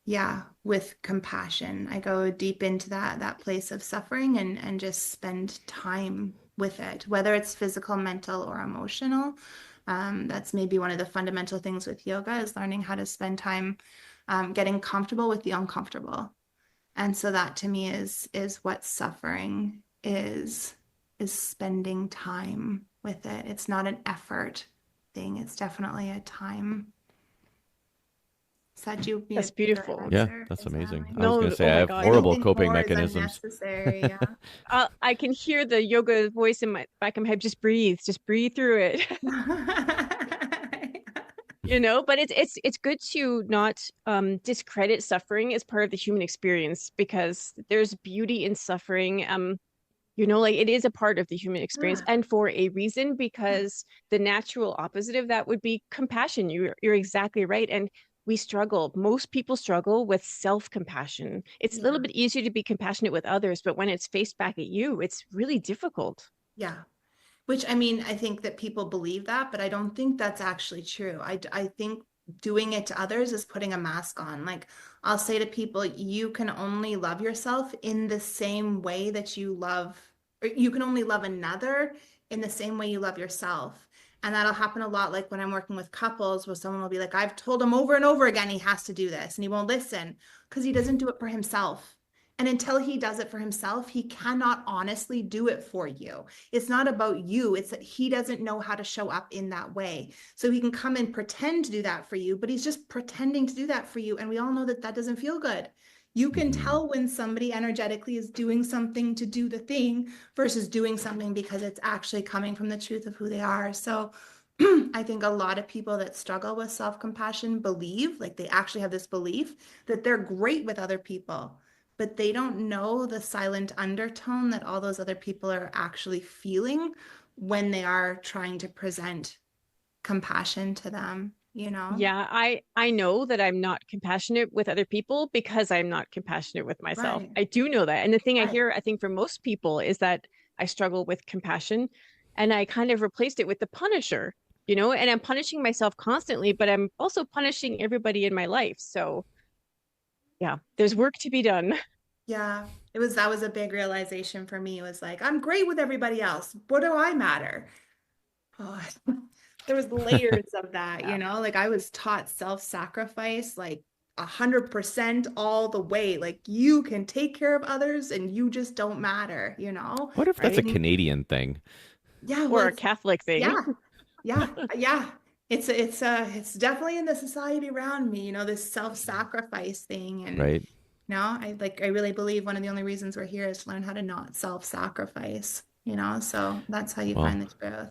yeah, with compassion. I go deep into that place of suffering and just spend time with it, whether it's physical, mental, or emotional. That's maybe one of the fundamental things with yoga, is learning how to spend time getting comfortable with the uncomfortable. And so that to me is what suffering is spending time with it. It's not an effort thing. It's definitely a time. Is that That's your beautiful. Yeah, answer? that's Is that amazing. like I was going No, to say oh I my have God, no. horrible anything coping more is mechanisms. unnecessary? Yeah. I can hear the yoga voice in my back of my head. Just breathe through it. But it's good to not discredit suffering as part of the human experience, because there's beauty in suffering. Like it is a part of the human experience, Yeah. and for a reason, because the natural opposite of that would be compassion. You're exactly right. And most people struggle with self-compassion. It's a little Yeah. bit easier to be compassionate with others, but when it's faced back at you, it's really difficult. Yeah. Which, I mean, I think that people believe that, but I don't think that's actually true. I think doing it to others is putting a mask on. Like, I'll say to people, you can only love yourself in the same way that you love, or you can only love another in the same way you love yourself. And that'll happen a lot, like when I'm working with couples, where someone will be like, I've told him over and over again he has to do this, and he won't listen because he doesn't do it for himself. And until he does it for himself, he cannot honestly do it for you. It's not about you. It's that he doesn't know how to show up in that way. So he can come and pretend to do that for you, but he's just pretending to do that for you. And we all know that that doesn't feel good. You can Hmm. tell when somebody energetically is doing something to do the thing versus doing something because it's actually coming from the truth of who they are. So I think a lot of people that struggle with self compassion believe, like they actually have this belief that they're great with other people but they don't know the silent undertone that all those other people are actually feeling when they are trying to present compassion to them, you know? Yeah, I know that I'm not compassionate with other people because I'm not compassionate with myself. Right, I do know that. And the thing I right. hear, I think from most people is that I struggle with compassion and I kind of replaced it with the punisher, and I'm punishing myself constantly, but I'm also punishing everybody in my life. So, yeah, there's work to be done. Yeah, that was a big realization for me. It was like, I'm great with everybody else. What do I matter? Oh, there was layers of that, Yeah. like I was taught self-sacrifice like 100% all the way. Like you can take care of others and you just don't matter, What if that's a Right. And Canadian thing? yeah, well, Or a Catholic thing. yeah, yeah. It's definitely in the society around me, this self-sacrifice thing. And Right? I really believe one of the only reasons we're here is to learn how to not self-sacrifice, so that's how you Well, find the truth.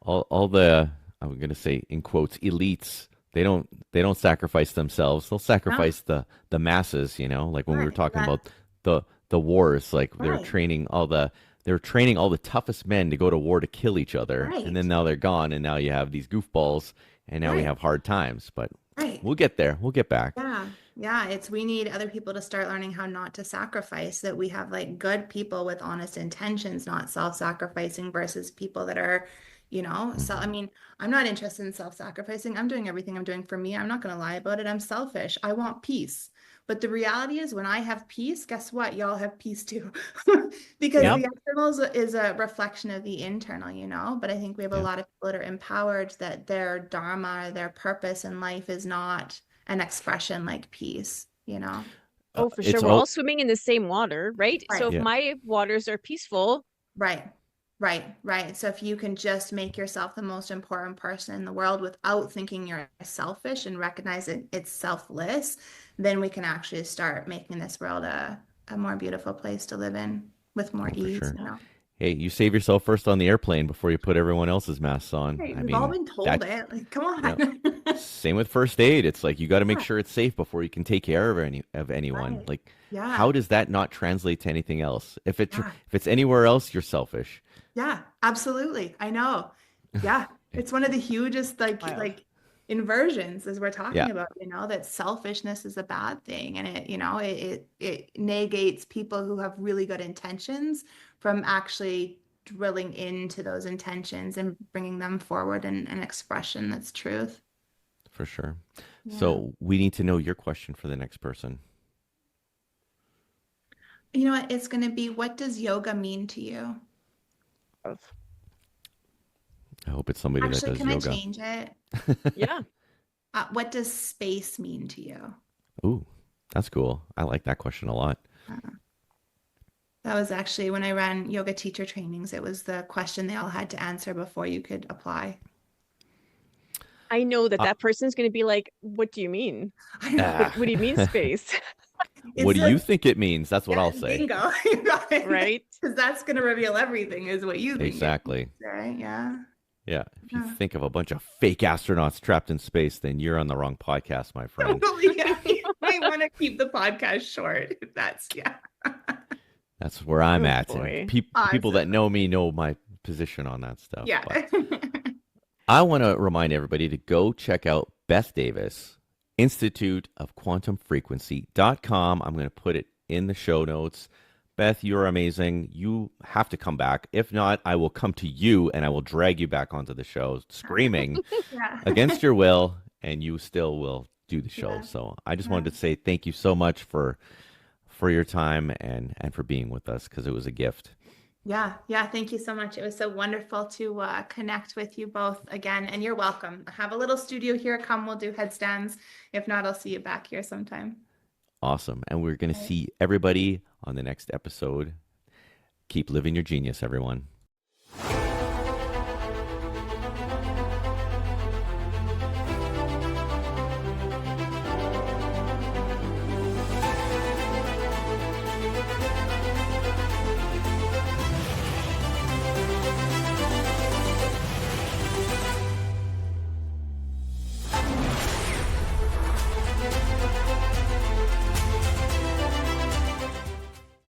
all the, I'm gonna say in quotes, elites, they don't sacrifice themselves. They'll No, sacrifice the masses, like when we were right. talking about the wars, like Right, they're training all the toughest men to go to war to kill each other, and then right, now they're gone, and now you have these goofballs, and now we right, have hard times, but right. we'll get there. We'll get back. Yeah. Yeah. We need other people to start learning how not to sacrifice, that we have like good people with honest intentions, not self-sacrificing versus people that are, so I Hmm. mean, I'm not interested in self-sacrificing. I'm doing everything I'm doing for me. I'm not going to lie about it. I'm selfish. I want peace. But the reality is when I have peace, guess what? Y'all have peace too. Because Yep. the external is a reflection of the internal, But I think we have a Yeah. lot of people that are empowered that their dharma, their purpose in life is not an expression like peace. Oh, for sure. It's We're all all, swimming in the same water, right? So Right, if yeah, my waters are peaceful, right, right. So if you can just make yourself the most important person in the world without thinking you're selfish and recognizing it's selfless, then we can actually start making this world a more beautiful place to live in with more oh, for sure. ease. Hey, you save yourself first on the airplane before you put everyone else's masks on. Right, I we've all mean, been told that, it. Like, come you know, on. same with first aid. It's like you got to make Yeah, sure it's safe before you can take care of anyone. right. Like, Yeah, how does that not translate to anything else? yeah. If it's anywhere else, you're selfish. Yeah, absolutely. I know. Yeah, it's one of the hugest wild. inversions as we're Yeah, talking about, that selfishness is a bad thing and it negates people who have really good intentions from actually drilling into those intentions and bringing them forward in an expression that's truth. for sure. Yeah. So we need to know your question for the next person. You know what? It's going to be, what does yoga mean to you? I hope it's somebody that Actually, does can I yoga. change it? Yeah. What does space mean to you? Ooh, that's cool. I like that question a lot. Uh, That was actually when I ran yoga teacher trainings. It was the question they all had to answer before you could apply. I know that Uh, that person's going to be like, what do you mean? I know. What do you mean space? what It's do you like, think it means? That's what yeah, I'll say. bingo. You got it. Right? Because that's going to reveal everything, is what you think it means, Exactly. right? Yeah. Yeah. If you Yeah. think of a bunch of fake astronauts trapped in space, then you're on the wrong podcast, my friend. Totally. Yeah. You might want to keep the podcast short. If that's, yeah. That's where I'm Oh at. And boy. people that Awesome. know me know my position on that stuff. Yeah. But I want to remind everybody to go check out Beth Davis, Institute of Quantum Frequency.com. I'm going to put it in the show notes. Beth, you're amazing. You have to come back. If not, I will come to you and I will drag you back onto the show screaming Yeah. against your will, and you still will do the show. Yeah. So I just Yeah. wanted to say thank you so much for your time and for being with us because it was a gift. Yeah, yeah, thank you so much. It was so wonderful to connect with you both again, and you're welcome. I have a little studio here. Come, we'll do headstands. If not, I'll see you back here sometime. Awesome. And we're going to All right. see everybody on the next episode. Keep living your genius, everyone.